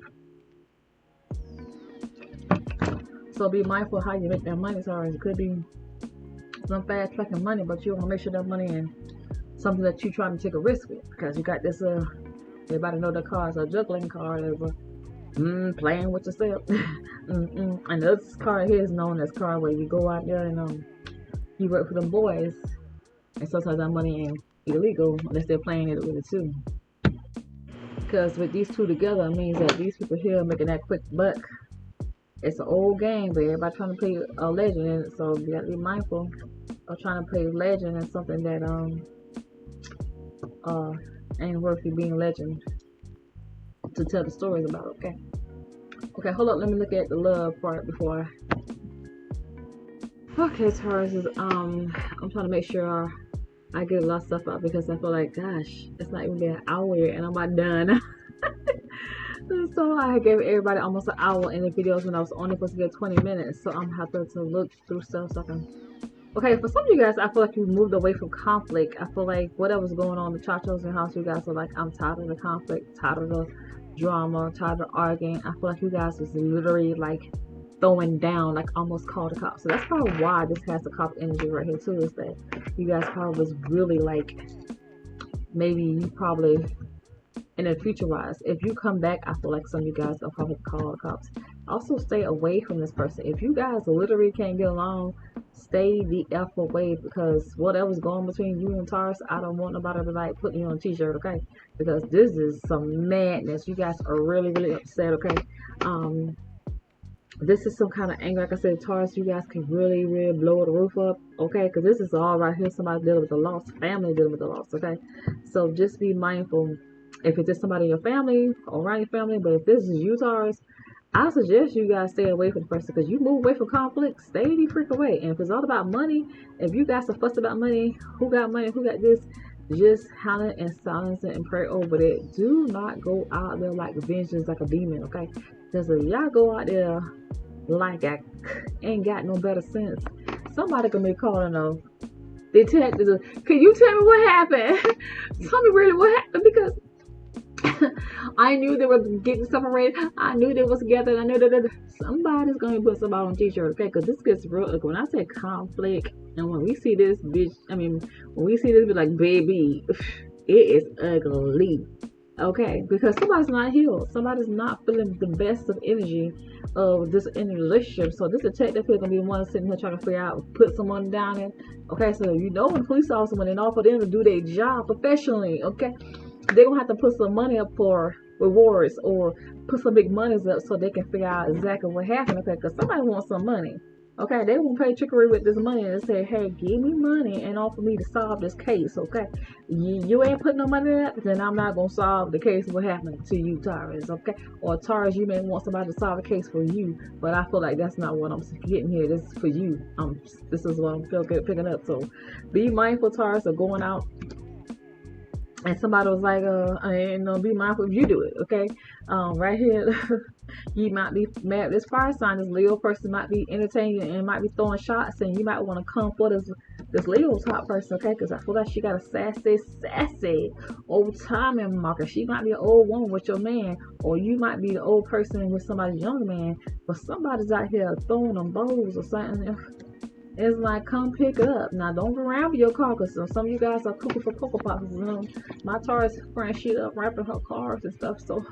So be mindful how you make that money, Taurus. It could be some fast tracking money, but you want to make sure that money in something that you're trying to take a risk with, because you got this everybody know the cards are juggling card over playing with yourself. And this card here is known as card where you go out there and you work for them boys, and sometimes that money ain't illegal unless they're playing it with it too, because with these two together it means that these people here are making that quick buck. It's an old game, but everybody trying to play a legend, and so you gotta be mindful of trying to play legend and something that ain't worth you being legend to tell the stories about. Okay, hold up, let me look at the love part before okay, Taurus is I'm trying to make sure I get a lot of stuff out, because I feel like, gosh, it's not even been an hour yet and I'm about done. So I gave everybody almost an hour in the videos when I was only supposed to get 20 minutes. So I'm happy to look through stuff so I can. Okay, for some of you guys, I feel like you moved away from conflict. I feel like whatever's going on in the chachos and house, you guys are like, I'm tired of the conflict, tired of the drama, tired of arguing. I feel like you guys is literally like throwing down, like almost called the cops. So that's probably why this has the cop energy right here too, is that you guys probably was really like, maybe you probably in the future wise, if you come back, I feel like some of you guys will probably call the cops. Also stay away from this person. If you guys literally can't get along, stay the F away, because whatever's going between you and Taurus, I don't want nobody to like put you on a t-shirt, okay? Because this is some madness. You guys are really, really upset, okay? Um, this is some kind of anger. Like I said, Taurus, you guys can really, really blow the roof up, okay? Because this is all right here. Somebody dealing with the loss, family dealing with the loss, okay? So just be mindful. If it's just somebody in your family, or around your family, but if this is you, Taurus, I suggest you guys stay away from the person, because you move away from conflict, stay the freak away. And if it's all about money, if you guys are fussed about money, who got money, who got this, just holler and silence it and pray over it. Do not go out there like vengeance, like a demon, okay? Because if y'all go out there like I ain't got no better sense, somebody gonna be calling a detective. Can you tell me what happened? Tell me really what happened, because I knew they were getting separated. I knew they was together. I knew that somebody's gonna put somebody on a t-shirt, okay? Because this gets real ugly. When I say conflict, and when we see this bitch, I mean, when we see this, be like, baby, it is ugly, okay? Because somebody's not healed. Somebody's not feeling the best of energy of this in a relationship. So this detective is gonna be the one sitting here trying to figure out, put someone down in. Okay, so you know, when the police officer, when they offer them to do their job professionally, okay, they're gonna have to put some money up for rewards, or put some big monies up so they can figure out exactly what happened, okay? Because somebody wants some money, okay? They won't play trickery with this money and say, hey, give me money and offer me to solve this case, okay? You ain't putting no money up, then I'm not gonna solve the case. What happened to you, Taurus, okay? Or Taurus, you may want somebody to solve a case for you, but I feel like that's not what I'm getting here. This is for you. This is what I'm feel good picking up. So be mindful, Taurus, of going out. And somebody was like, be mindful if you do it, okay? Right here, you might be mad. This fire sign, this Leo person might be entertaining and might be throwing shots, and you might want to come for this Leo top person, okay? Because I feel like she got a sassy old timing marker. She might be an old woman with your man, or you might be the old person with somebody's younger man, but somebody's out here throwing them bows or something. It's like, come pick it up. Now, don't go around with your car, because some of you guys are cooking for Cocoa Pops. You know, my Taurus friend, she up wrapping her cars and stuff. So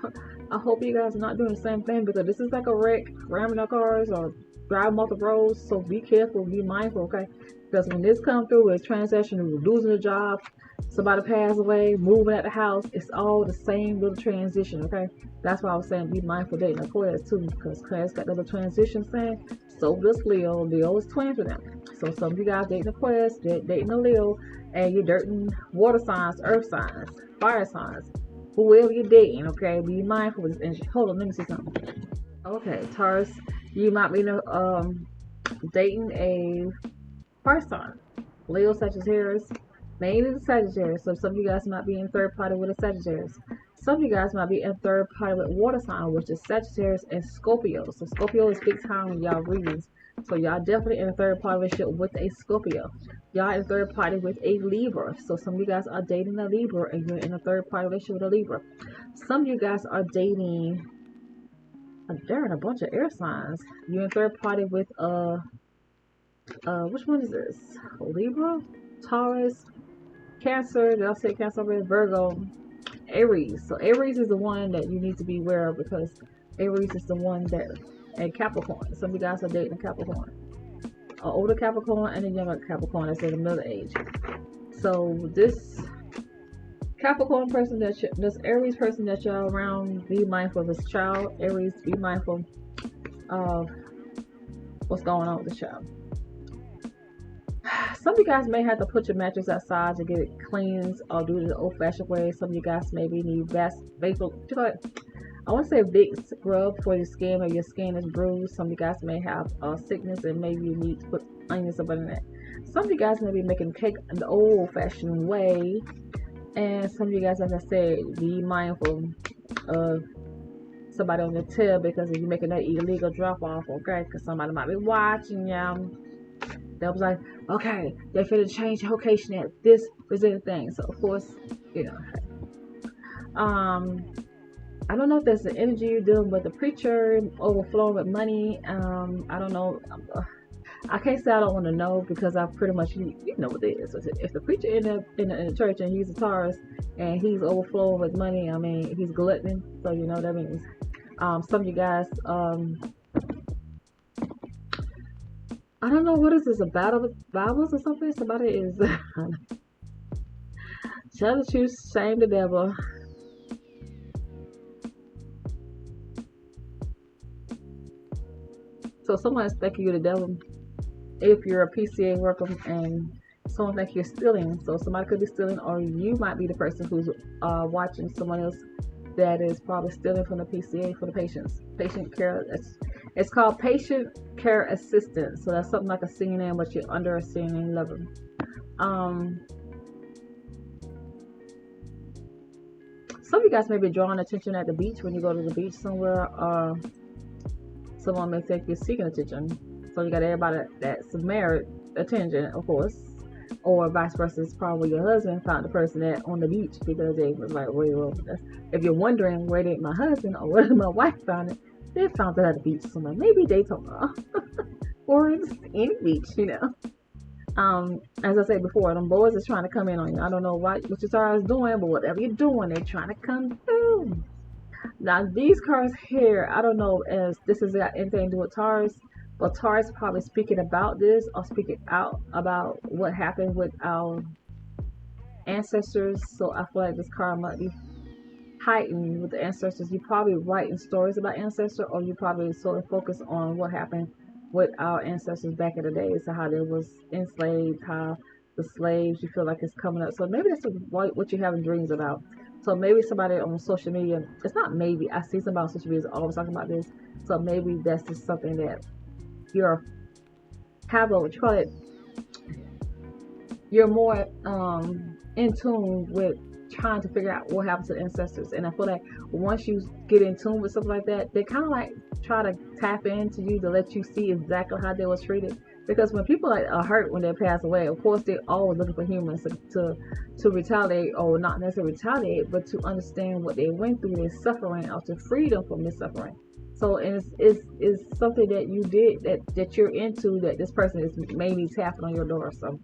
I hope you guys are not doing the same thing, because this is like a wreck, ramming our cars or driving off the roads. So be careful, be mindful, okay? Because when this comes through, it's transaction, losing a job, somebody passed away, moving at the house, it's all the same little transition, okay? That's why I was saying be mindful dating Aquarius too, because Aquarius got the little transition saying, so does Leo. Leo is twin for them. So some of you guys dating Aquarius, dating a Leo, and you're dating water signs, earth signs, fire signs, whoever you're dating, okay? Be mindful of this energy. Hold on, let me see something. Okay, Taurus, you might be dating a fire sign, Leo, Sagittarius, mainly the Sagittarius. So some of you guys might be in third party with a Sagittarius. Some of you guys might be in third party with water sign, which is Sagittarius and Scorpio. So Scorpio is big time in y'all readings. So y'all definitely in a third party relationship with a Scorpio. Y'all in a third party with a Libra. So some of you guys are dating a Libra, and you're in a third party relationship with a Libra. Some of you guys are dating, there are a bunch of air signs. You're in third party with which one is this? Libra, Taurus, Cancer. Did I say Cancer already? Virgo, Aries. So Aries is the one that you need to be aware of, because Aries is the one that, and Capricorn. Some of you guys are dating a Capricorn, an older Capricorn and a younger Capricorn that's in the middle age. So this Capricorn person this Aries person that y'all around, be mindful of this child. Aries, be mindful of what's going on with the child. Some of you guys may have to put your mattress outside to get it cleansed, or do it the old-fashioned way. Some of you guys maybe need I want to say big scrub for your skin, or your skin is bruised. Some of you guys may have sickness, and maybe you need to put onions up in that. Some of you guys may be making cake the old-fashioned way, and some of you guys, as I said, be mindful of somebody on your tail, because if you're making that illegal drop-off, okay, because somebody might be watching y'all. That was like, okay, they finna change the location at this specific thing. So of course, you know, I don't know if that's the energy you're dealing with, the preacher overflowing with money. I don't know. I can't say I don't want to know, because I pretty much you know what it is. If the preacher in the church and he's a Taurus and he's overflowing with money, I mean he's glutton. So you know what that means. Some of you guys I don't know, what is this, a battle of Bibles or something? Somebody is tell the truth, shame the devil. So someone is thinking you're the devil if you're a PCA worker and someone thinks you're stealing. So somebody could be stealing, or you might be the person who's watching someone else that is probably stealing from the PCA for the patients. Patient care. It's called patient care assistant. So that's something like a CNA, but you're under a CNA level. Some of you guys may be drawing attention at the beach when you go to the beach somewhere. Someone may think you're seeking attention. So you got everybody that's married attention, of course, or vice versa. It's probably your husband found the person that on the beach because they was like, well, if you're wondering where did my husband or where did my wife found it, they found it at the beach somewhere. Maybe Daytona or any beach, you know. As I said before, them boys is trying to come in on you. I don't know what your star is doing, but whatever you're doing, they're trying to come through. Now these cards here, I don't know if this has got anything to do with Taurus, but Taurus probably speaking about this or speaking out about what happened with our ancestors. So I feel like this card might be heightened with the ancestors. You probably writing stories about ancestors, or you probably sort of focus on what happened with our ancestors back in the day, so how they was enslaved, how the slaves, you feel like it's coming up. So maybe that's what you're having dreams about. So maybe somebody on social media, it's not maybe, I see somebody on social media is always talking about this. So maybe that's just something that you're what you call it, you're more in tune with trying to figure out what happened to the ancestors. And I feel like once you get in tune with something like that, they kind of like try to tap into you to let you see exactly how they was treated. Because when people are hurt when they pass away, of course they're always looking for humans to retaliate, or not necessarily retaliate, but to understand what they went through, their suffering, or to free them from this suffering. So it's something that you did that you're into, that this person is maybe tapping on your door. So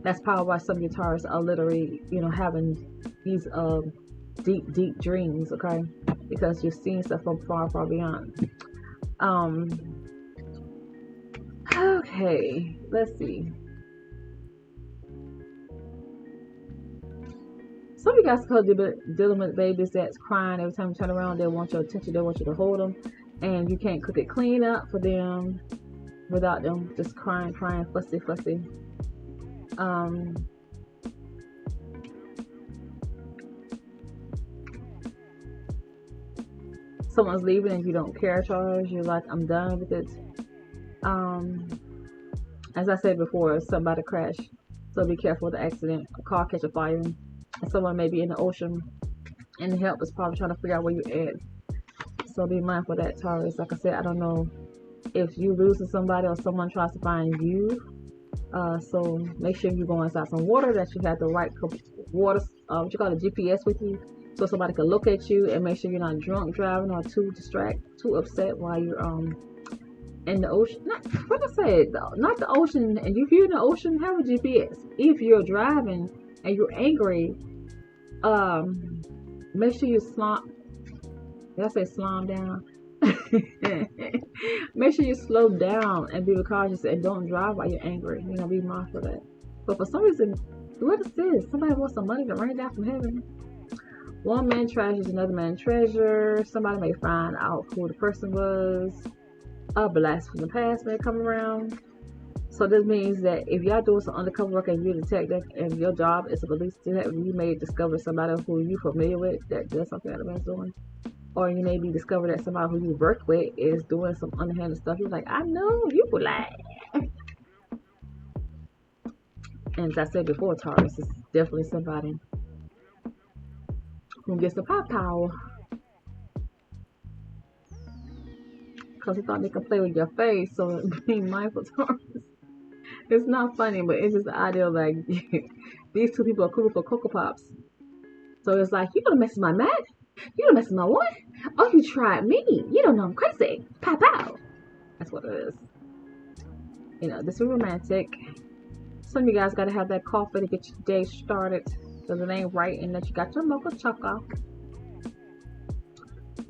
that's probably why some guitarists are literally, having these deep dreams, okay? Because you're seeing stuff from far beyond. Okay, let's see. Some of you guys could be dealing with babies that's crying every time you turn around. They want your attention. They want you to hold them, and you can't cook it clean up for them without them just crying, fussy. Someone's leaving and you don't care, Charles. You're like, I'm done with it. As I said before, somebody crashed, so be careful with the accident. A car catch a fire, and someone may be in the ocean, and the help is probably trying to figure out where you're at. So be mindful of that, Taurus. Like I said, I don't know if you losing somebody or someone tries to find you. So make sure you go inside some water, that you have the right water, what you call a GPS with you, so somebody can look at you, and make sure you're not drunk driving or too upset while you're in the ocean. What I said, not the ocean. And if you're in the ocean, have a GPS. If you're driving and you're angry, make sure you did I say slime down? Make sure you slow down and be cautious, and don't drive while you're angry. Be mindful of that. But for some reason, what is this? Somebody wants some money to rain down from heaven. One man treasures another man treasure. Somebody may find out who the person was. A blast from the past may come around. So this means that if y'all doing some undercover work and you're a detective and your job is a police detective, you may discover somebody who you're familiar with that does something that the man's doing. Or you may be discovered that somebody who you work with is doing some underhanded stuff. You're like, I know you would lie. And as I said before, Taurus is definitely somebody who gets the power. Because he thought they could play with your face. So being mindful, Taurus. It's not funny, but it's just the idea of like, these two people are cool for Cocoa Pops. So it's like, you gonna mess with my man? You gonna mess with my what? Oh, you tried me. You don't know I'm crazy. Pop out. That's what it is. This is romantic. Some of you guys gotta have that coffee to get your day started. Because it ain't right, and that you got your mocha chocolate.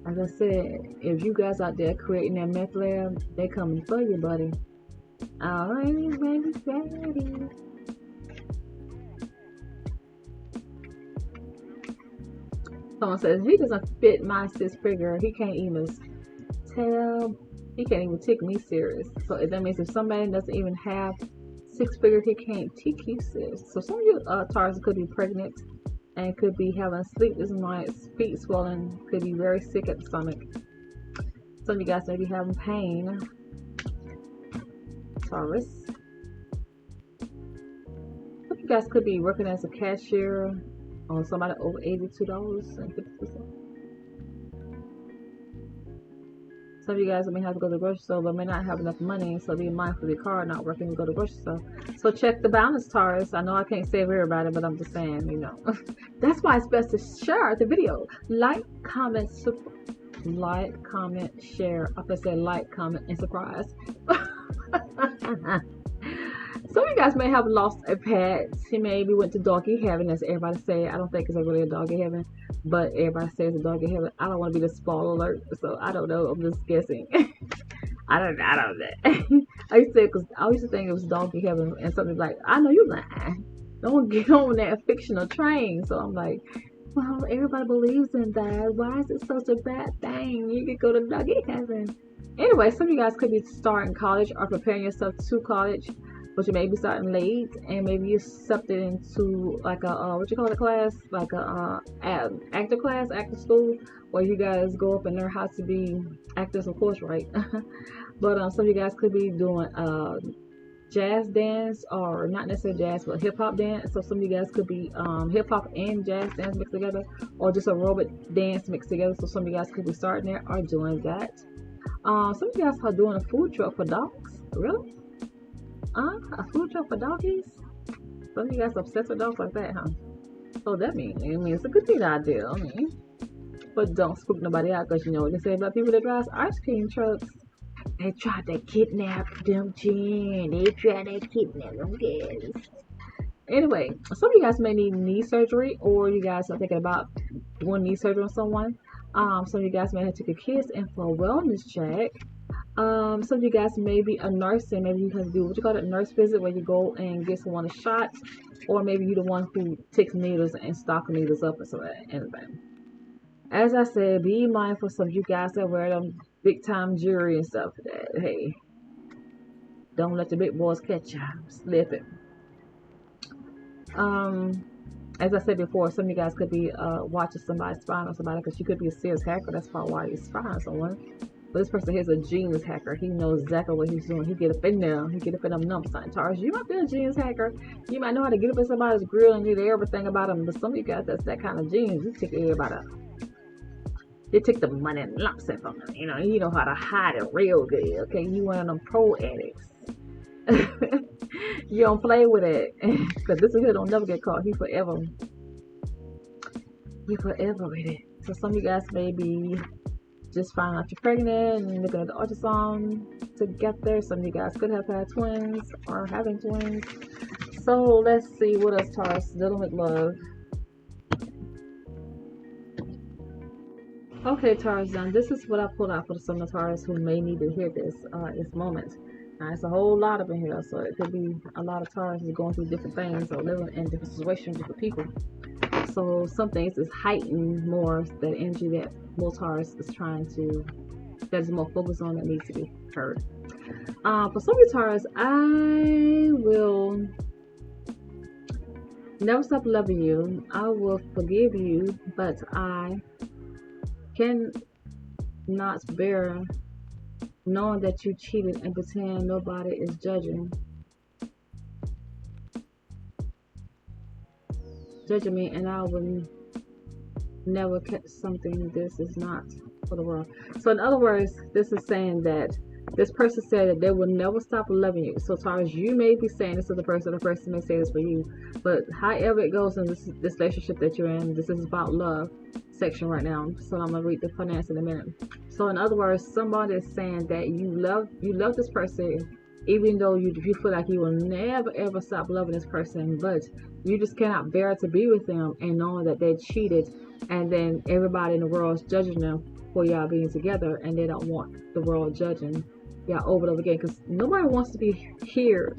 As I said, if you guys out there creating that meth lab, they coming for you, buddy. Alrighty, ready. Someone says he doesn't fit my six figure. He can't even tell. He can't even take me serious. So that means if somebody doesn't even have six figure, he can't take you serious. So some of you Taurus could be pregnant and could be having sleepless nights, feet swollen, could be very sick at the stomach. Some of you guys may be having pain. Taurus. Some of you guys could be working as a cashier on somebody over $82.50. Some of you guys may have to go to the grocery store but may not have enough money, so be mindful of your card not working to go to the grocery store. So check the balance, Taurus. I know I can't save everybody, but I'm just saying, you know. That's why it's best to share the video. Like, comment, share. I'm gonna say like, comment, and surprise. Some of you guys may have lost a pet. He maybe went to doggy heaven, as everybody say. I don't think it's really a doggy heaven, but everybody says a doggy heaven. I don't want to be the spoiler alert, so I don't know. I'm just guessing. I don't know. I used to think it was doggy heaven, and something like, I know you lying. Don't get on that fictional train. So I'm like, well, everybody believes in that. Why is it such a bad thing? You could go to doggy heaven. Anyway, some of you guys could be starting college or preparing yourself to college, but you may be starting late, and maybe you accepted into like a what you call it, class, like a actor school, where you guys go up and learn how to be actors, of course, right? But some of you guys could be doing jazz dance, or not necessarily jazz, but hip hop dance. So some of you guys could be hip hop and jazz dance mixed together, or just aerobic dance mixed together. So some of you guys could be starting there or doing that. Some of you guys are doing a food truck for dogs. Really? A food truck for doggies? Some of you guys obsessed with dogs like that, huh? So that means, it's a good thing idea. But don't spook nobody out, because you know what they say about people that drive ice cream trucks. They tried to kidnap them, Jen. They tried to kidnap them kids. Anyway, some of you guys may need knee surgery, or you guys are thinking about doing knee surgery on someone. Some of you guys may have to take your kids in for a wellness check. Some of you guys may be a nurse, and maybe you have to do what you call a nurse visit, where you go and get someone a shot, or maybe you're the one who takes needles and stock needles up and so that anything. As I said, be mindful. Some of you guys that wear them big time jewelry and stuff. That, hey, don't let the big boys catch you slipping. As I said before, some of you guys could be watching somebody spying on somebody, because you could be a serious hacker. That's probably why you're spying on someone. But this person here is a genius hacker. He knows exactly what he's doing. He get up in there. He get up in them numbers. Taurus, you might be a genius hacker. You might know how to get up in somebody's grill and get everything about them. But some of you guys, that's that kind of genius. You take everybody up. You take the money and lumps it from them. You know how to hide it real good. Okay, you one of them pro addicts. You don't play with it, because this here don't never get caught. He forever with it. So some of you guys may be just finding out you're pregnant and looking at the ultrasound to get there. Some of you guys could have had twins or having twins. So let's see what else Taurus dealing with love. Okay, Taurus, this is what I pulled out for some of the Taurus who may need to hear this this moment. Now, it's a whole lot up in here, so it could be a lot of Taurus going through different things or living in different situations, different people. So some things is heightened more, that energy that most Taurus is trying to, that is more focused on, that needs to be heard. For some of you Taurus, I will never stop loving you. I will forgive you, but I cannot bear knowing that you cheated and pretend nobody is judging me, and I will never catch something. This is not for the world. So in other words, this is saying that this person said that they will never stop loving you. So Taurus, you may be saying this to the person may say this for you, but however it goes in this relationship that you're in, this is about love section right now. So I'm gonna read the finance in a minute. So in other words, somebody is saying that you love this person, even though you feel like you will never ever stop loving this person, but you just cannot bear to be with them and knowing that they cheated, and then everybody in the world is judging them for y'all being together, and they don't want the world judging Yeah, over and over again, because nobody wants to be here.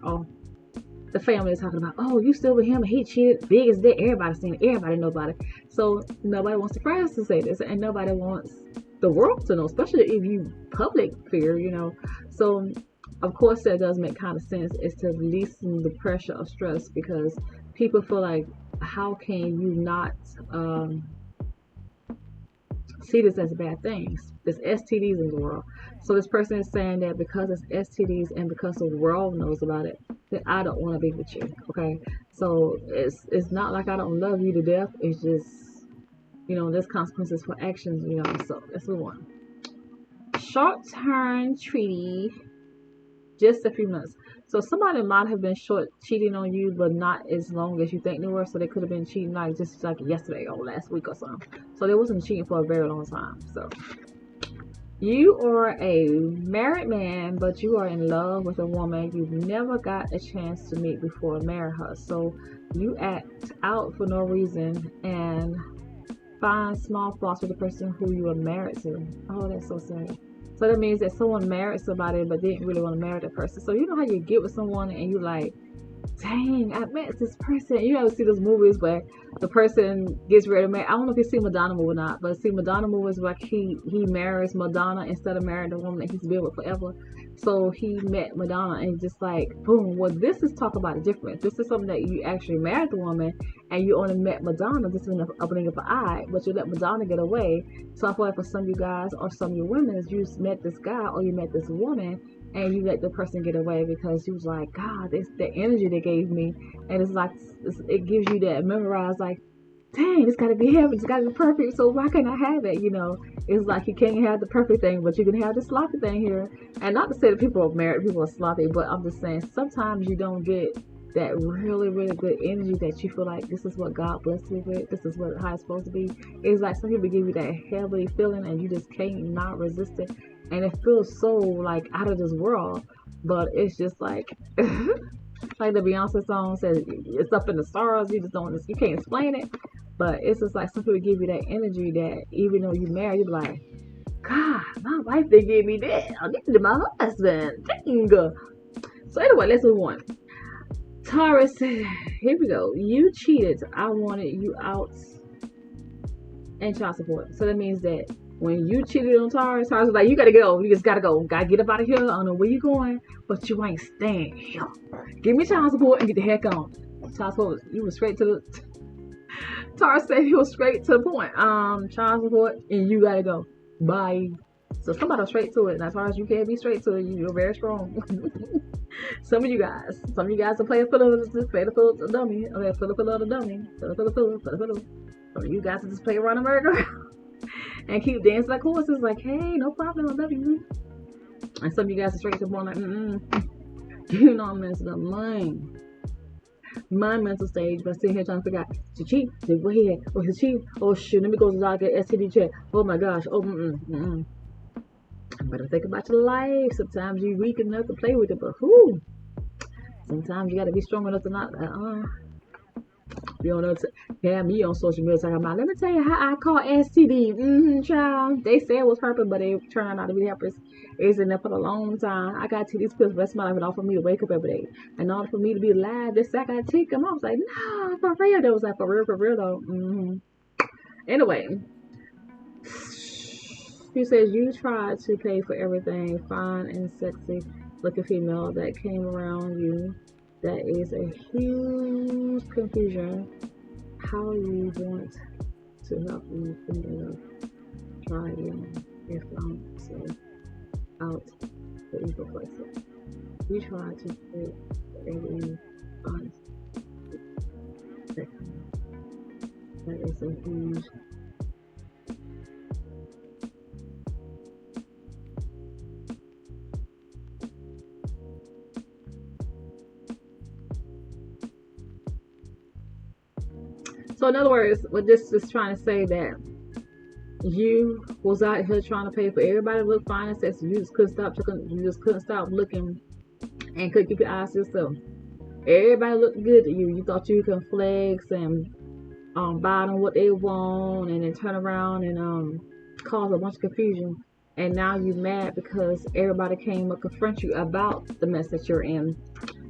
The family is talking about, oh, you still with him and he cheated, big as that. Everybody's seen it, everybody know about it. So nobody wants the friends to say this, and nobody wants the world to know, especially if you public figure, So of course that does make kind of sense, is to lessen the pressure of stress, because people feel like, how can you not see this as bad things? There's STDs in the world. So this person is saying that because it's STDs and because the world knows about it, that I don't want to be with you. Okay, so it's not like I don't love you to death. It's just, there's consequences for actions. So let's move on. Short-term treaty, just a few months. So somebody might have been short cheating on you, but not as long as you think they were. So they could have been cheating like just like yesterday or last week or something. So they wasn't cheating for a very long time. So you are a married man, but you are in love with a woman you've never got a chance to meet before marry her. So you act out for no reason and find small flaws with the person who you are married to. Oh, that's so sad. So that means that someone married somebody but didn't really want to marry that person. So you know how you get with someone and you like, dang, I met this person. You ever see those movies where the person gets ready to marry? I don't know if you see Madonna movie or not, but see Madonna movies like he marries Madonna instead of marrying the woman that he's been with forever. So he met Madonna and just like, boom. Well, this is talk about a difference. This is something that you actually married the woman and you only met Madonna. This is an opening of an eye, but you let Madonna get away. So I feel like for some of you guys or some of your women, you met this guy or you met this woman and you let the person get away because you was like, God, it's the energy they gave me. And it's like, it gives you that memorized, like, dang, it's got to be heaven, it's got to be perfect, so why can't I have it? It's like you can't have the perfect thing, but you can have the sloppy thing here. And not to say that people are married, people are sloppy, but I'm just saying sometimes you don't get that really, really good energy that you feel like this is what God blessed me with, this is how it's supposed to be. It's like some people give you that heavy feeling and you just can't not resist it. And it feels so like out of this world, but it's just like, like the Beyonce song says, it's up in the stars, you can't explain it. But it's just like some people give you that energy that even though you married, you be like, God, my wife didn't give me that. I'll give it to my husband. Dang. So anyway, let's move on. Taurus, here we go. You cheated. I wanted you out and child support. So that means that when you cheated on Taurus was like, you gotta go. You just gotta go. Gotta get up out of here. I don't know where you going, but you ain't staying here. Give me child support and get the heck on. Child support, you were straight to the Taurus said he was straight to the point. Child support, and you gotta go. Bye. So somebody was straight to it. Now, Taurus, you can't be straight to it. You're very strong. Some of you guys are playing for the dummy. Okay, for the dummy. Some of you guys are just playing around America and keep dancing like horses. Like, hey, no problem, I love you. And some of you guys are straight to the point, like, I'm messing up mine. My mental stage, but sitting here trying to figure out to cheat, to go ahead, or to cheat, oh shoot, let me go to the doctor, STD check, oh my gosh, Better think about your life. Sometimes you're weak enough to play with it, but sometimes you gotta be strong enough to not, you don't know, have me on social media talking about, let me tell you how I caught STD. Child. They said it was herpes, but it turned out not to be herpes. It's in there for a long time. I got to take these pills for the rest of my life in order for me to wake up every day. In order for me to be alive, this I gotta take them. I was like, no, for real. That was like, for real though. Anyway, she says you tried to pay for everything, fine and sexy looking female that came around you. That is a huge confusion. How you want to help you think of try again if I'm so out the ego question. We try to pay for every honest. That is a huge So in other words, what this is trying to say that you was out here trying to pay for everybody to look fine and sexy. You just couldn't stop looking and couldn't keep your eyes to yourself. Everybody looked good to you. You thought you could flex and buy them what they want and then turn around and cause a bunch of confusion and now you mad because everybody came to confront you about the mess that you're in.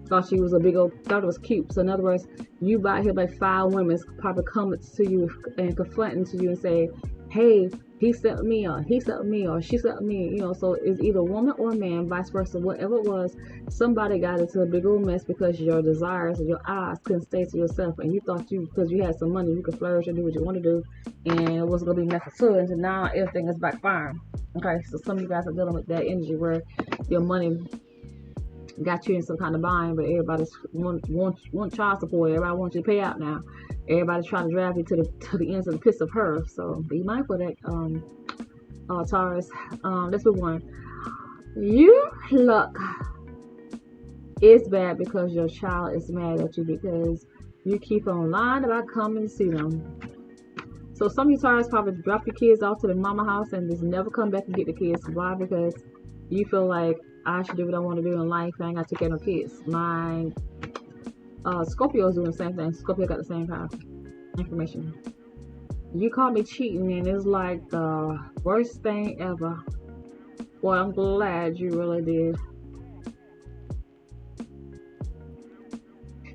Thought she was a big old, thought it was cute. So in other words, you about here like 5 women probably coming to you and confronting to you and say, hey, he slept with me, or he slept with me, or she slept with me, so it's either a woman or a man, vice versa, whatever it was. Somebody got into a big old mess because your desires and your eyes couldn't stay to yourself, and you thought because you had some money, you could flourish and do what you want to do, and it wasn't going to be necessary, and so now everything is backfiring. Okay, so some of you guys are dealing with that energy where your money got you in some kind of bind, but everybody's want child support. Everybody wants you to pay out now. Everybody's trying to drive you to the ends of the piss of her. So be mindful of that, Taurus. Let's move on. You luck is bad because your child is mad at you because you keep on lying about coming to see them. So some of you Taurus probably drop your kids off to the mama house and just never come back and get the kids. Why? Because you feel like I should do what I want to do in life. I ain't got to take care of no kids. My Scorpio is doing the same thing. Scorpio got the same kind of information. You caught me cheating, and it's like the worst thing ever. Well, I'm glad you really did.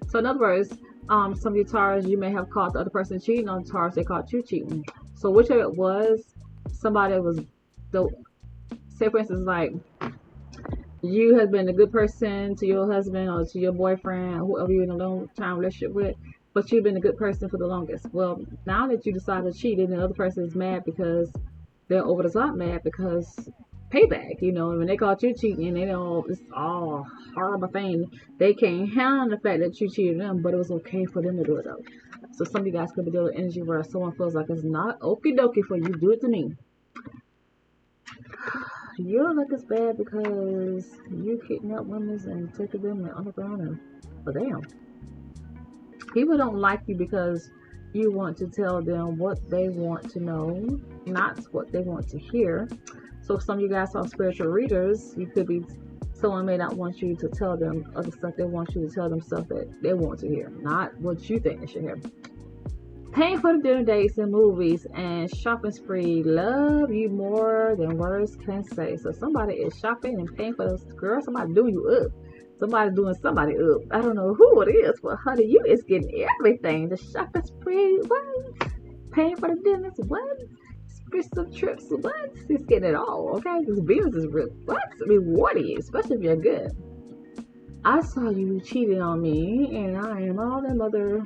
So in other words, some of you Taurus, you may have caught the other person cheating on Taurus. They caught you cheating. So whichever it was, somebody was, say for instance, like, you have been a good person to your husband or to your boyfriend, or whoever you're in a long-time relationship with, but you've been a good person for the longest. Well, now that you decided to cheat, and the other person is mad because they're over the top mad because payback, when they caught you cheating, and they know it's all horrible thing. They can't handle the fact that you cheated them, but it was okay for them to do it though. So some of you guys could be dealing with energy where someone feels like it's not okie dokie for you, do it to me. Your luck is bad because you kidnap women and take them in underground and, but damn. People don't like you because you want to tell them what they want to know, not what they want to hear. So some of you guys are spiritual readers. You could be, someone may not want you to tell them other stuff. They want you to tell them stuff that they want to hear, not what you think they should hear. Paying for the dinner dates and movies and shopping spree love you more than words can say. So somebody is shopping and paying for those girls. Somebody doing you up. Somebody doing somebody up. I don't know who it is, but honey, you is getting everything. The shopping spree, what? Paying for the dinners, what? Expensive trips, what? He's getting it all, okay? This Venus is real, what? Rewarding you, especially if you're good. I saw you cheating on me, and I am all that mother.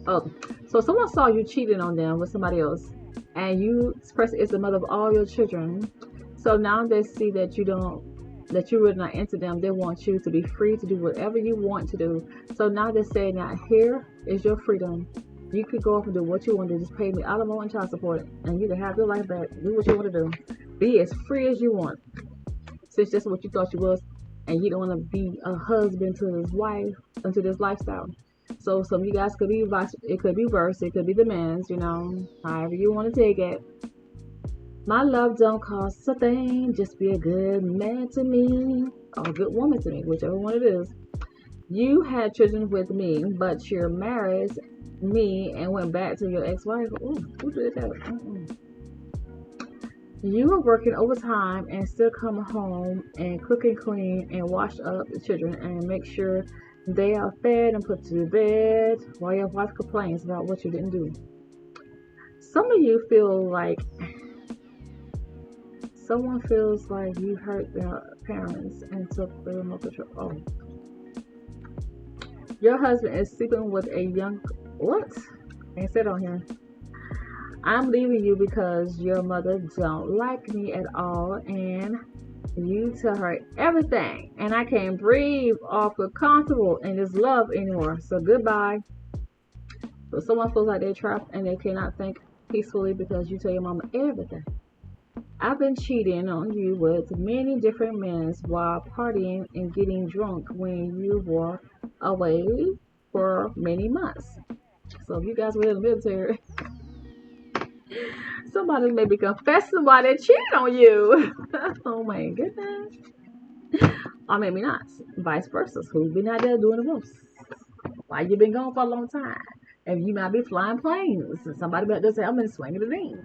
Oh, so someone saw you cheating on them with somebody else, and this person is the mother of all your children. So now they see that that you really not into them. They want you to be free to do whatever you want to do. So now they're saying that here is your freedom. You could go off and do what you want to do. Just pay me alimony and child support, and you can have your life back. Do what you want to do. Be as free as you want. Since that's what you thought you was, and you don't want to be a husband to his wife, into this lifestyle. So some of you guys could be vice, it could be verse, it could be the men's, however you want to take it. My love don't cost a thing, just be a good man to me, or a good woman to me, whichever one it is. You had children with me, but you married me and went back to your ex-wife. Ooh, who did that? You were working overtime and still come home and cook and clean and wash up the children and make sure they are fed and put to bed while your wife complains about what you didn't do. Some of you feel like someone feels like you hurt their parents and took the remote control. Oh. Your husband is sleeping with a young, what? I ain't said on here. I'm leaving you because your mother don't like me at all, and you tell her everything, and I can't breathe or feel comfortable in this love anymore. So goodbye. So someone feels like they're trapped and they cannot think peacefully because you tell your mama everything. I've been cheating on you with many different men while partying and getting drunk when you were away for many months. So if you guys were in the military, somebody may be confessing why they cheated on you. Oh my goodness. Or maybe not. Vice versa. Who's been out there doing the most? Why you been gone for a long time? And you might be flying planes. And somebody might just say, I'm been swinging the thing.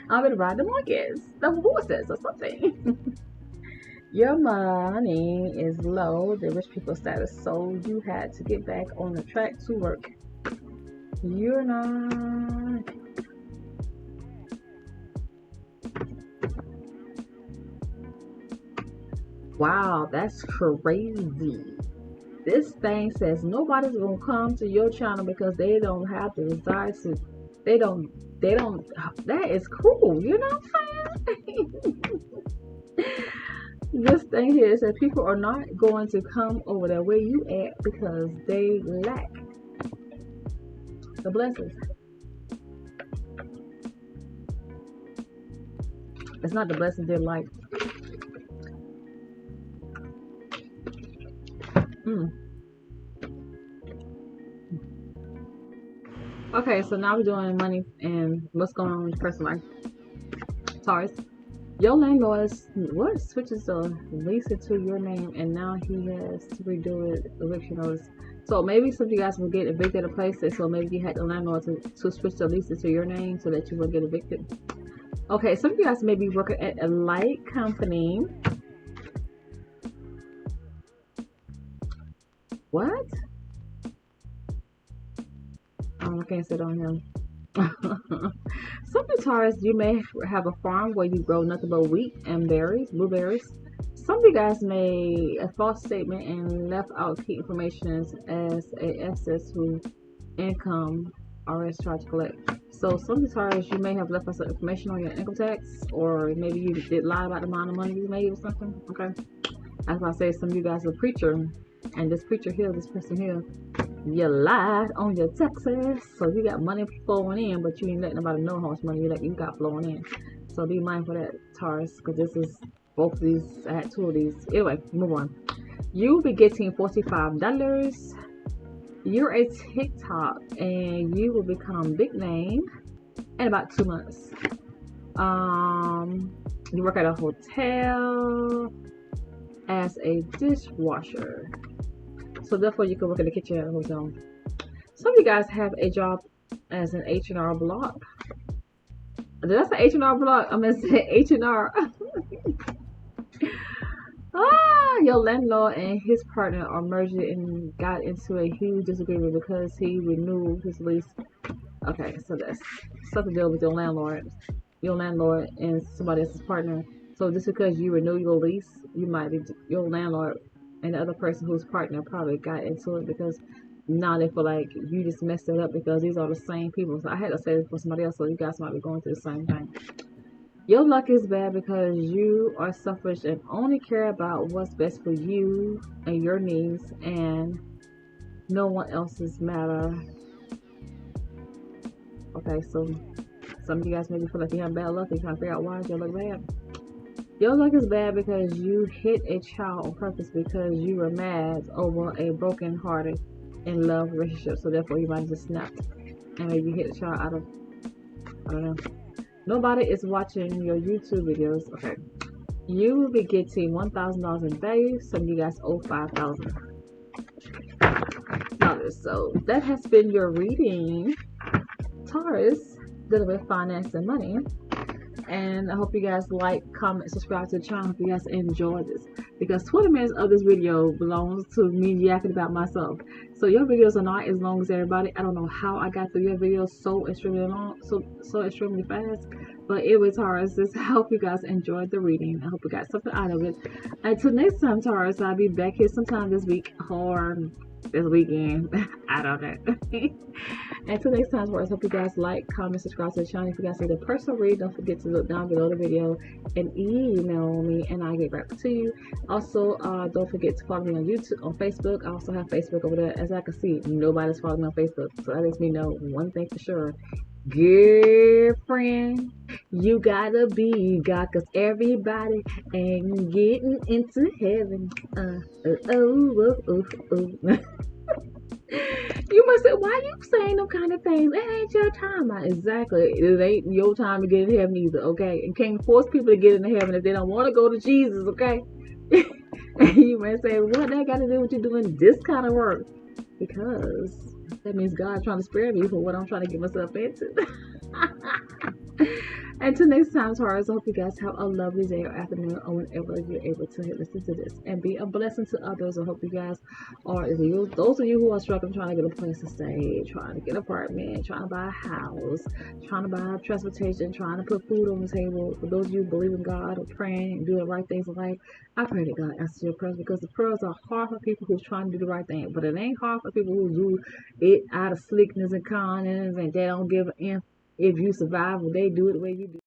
I'm gonna ride the monkeys, the horses, or something. Your money is low, the rich people status, so you had to get back on the track to work. You're not. Wow, that's crazy. This thing says nobody's gonna come to your channel because they don't have the desire to. They don't. They don't. That is cool. You know what I'm saying? This thing here says people are not going to come over there where you at because they lack the blessings. It's not the blessings they like. Mm. Okay, so now we're doing money and what's going on in your personal life. Taurus, your landlord switches the lease into your name, and now he has to redo it, eviction notice. So maybe some of you guys will get evicted at places. So maybe you had the landlord to switch the lease into your name so that you will get evicted. Okay, some of you guys may be working at a light company. What? I can't sit on him. Some of you Taurus, you may have a farm where you grow nothing but wheat and berries, blueberries. Some of you guys made a false statement and left out key information as a access to income RS tried to collect. So some of you Taurus, you may have left out some information on your income tax, or maybe you did lie about the amount of money you made or something. Okay, that's why I say some of you guys are a preacher, and this preacher here, this person here, you lied on your taxes, so you got money flowing in, but you ain't letting nobody know how much money you got flowing in. So be mindful of that, Taurus, because this is both of these. I had two of these. Anyway, move on. You'll be getting $45. You're a TikTok, and you will become big name in about 2 months. You work at a hotel as a dishwasher. So therefore, you can work in the kitchen at a hotel. Some of you guys have a job as an H&R Block. Did I say H&R Block? I'm gonna say H&R. Your landlord and his partner are merged and got into a huge disagreement because he renewed his lease. Okay, so that's something to do with your landlord and somebody else's partner. So just because you renew your lease, you might be your landlord and the other person who's partner probably got into it because now they feel like you just messed it up because these are the same people. So I had to say this for somebody else, so you guys might be going through the same thing. Your luck is bad because you are selfish and only care about what's best for you and your needs, and no one else's matter. Okay, so some of you guys maybe feel like you have bad luck and trying to figure out why is your luck bad. Your luck is bad because you hit a child on purpose because you were mad over a broken hearted in love relationship. So therefore you might have just snapped and maybe hit a child out of, I don't know. Nobody is watching your YouTube videos. Okay. You will be getting $1,000 in value. Some of you guys owe $5,000. So that has been your reading, Taurus, dealing with finance and money. And I hope you guys like, comment, subscribe to the channel. I hope you guys enjoy this, because 20 minutes of this video belongs to me yakking about myself. So your videos are not as long as everybody. I don't know how I got through your videos so extremely long, so extremely fast. But anyway, Taurus, I hope you guys enjoyed the reading. I hope you got something out of it. Until next time, Taurus, I'll be back here sometime this week or this weekend. I don't know. Until next time, Taurus, hope you guys like, comment, subscribe to the channel. If you guys need a personal read, don't forget to look down below the video and email me and I'll get back to you. Also, don't forget to follow me on YouTube, on Facebook. I also have Facebook over there. As I can see, nobody's following me on Facebook, so that lets me know one thing for sure. Girlfriend, you gotta be God, cause everybody ain't getting into heaven. You must say, why you saying them kind of things? It ain't your time. Exactly. It ain't your time to get in heaven either, okay? And can't force people to get into heaven if they don't want to go to Jesus, okay? And you may say, what that got to do with you doing this kind of work? Because that means God's trying to spare me for what I'm trying to get myself into. Until next time, Taurus, I hope you guys have a lovely day or afternoon or whenever you're able to listen to this and be a blessing to others. I hope you guys are, those of you who are struggling trying to get a place to stay, trying to get an apartment, trying to buy a house, trying to buy transportation, trying to put food on the table. For those of you who believe in God or praying and doing the right things in life, I pray that God answers your prayers, because the prayers are hard for people who's trying to do the right thing, but it ain't hard for people who do it out of slickness and kindness and they don't give a if you survive, will they do it the way you do?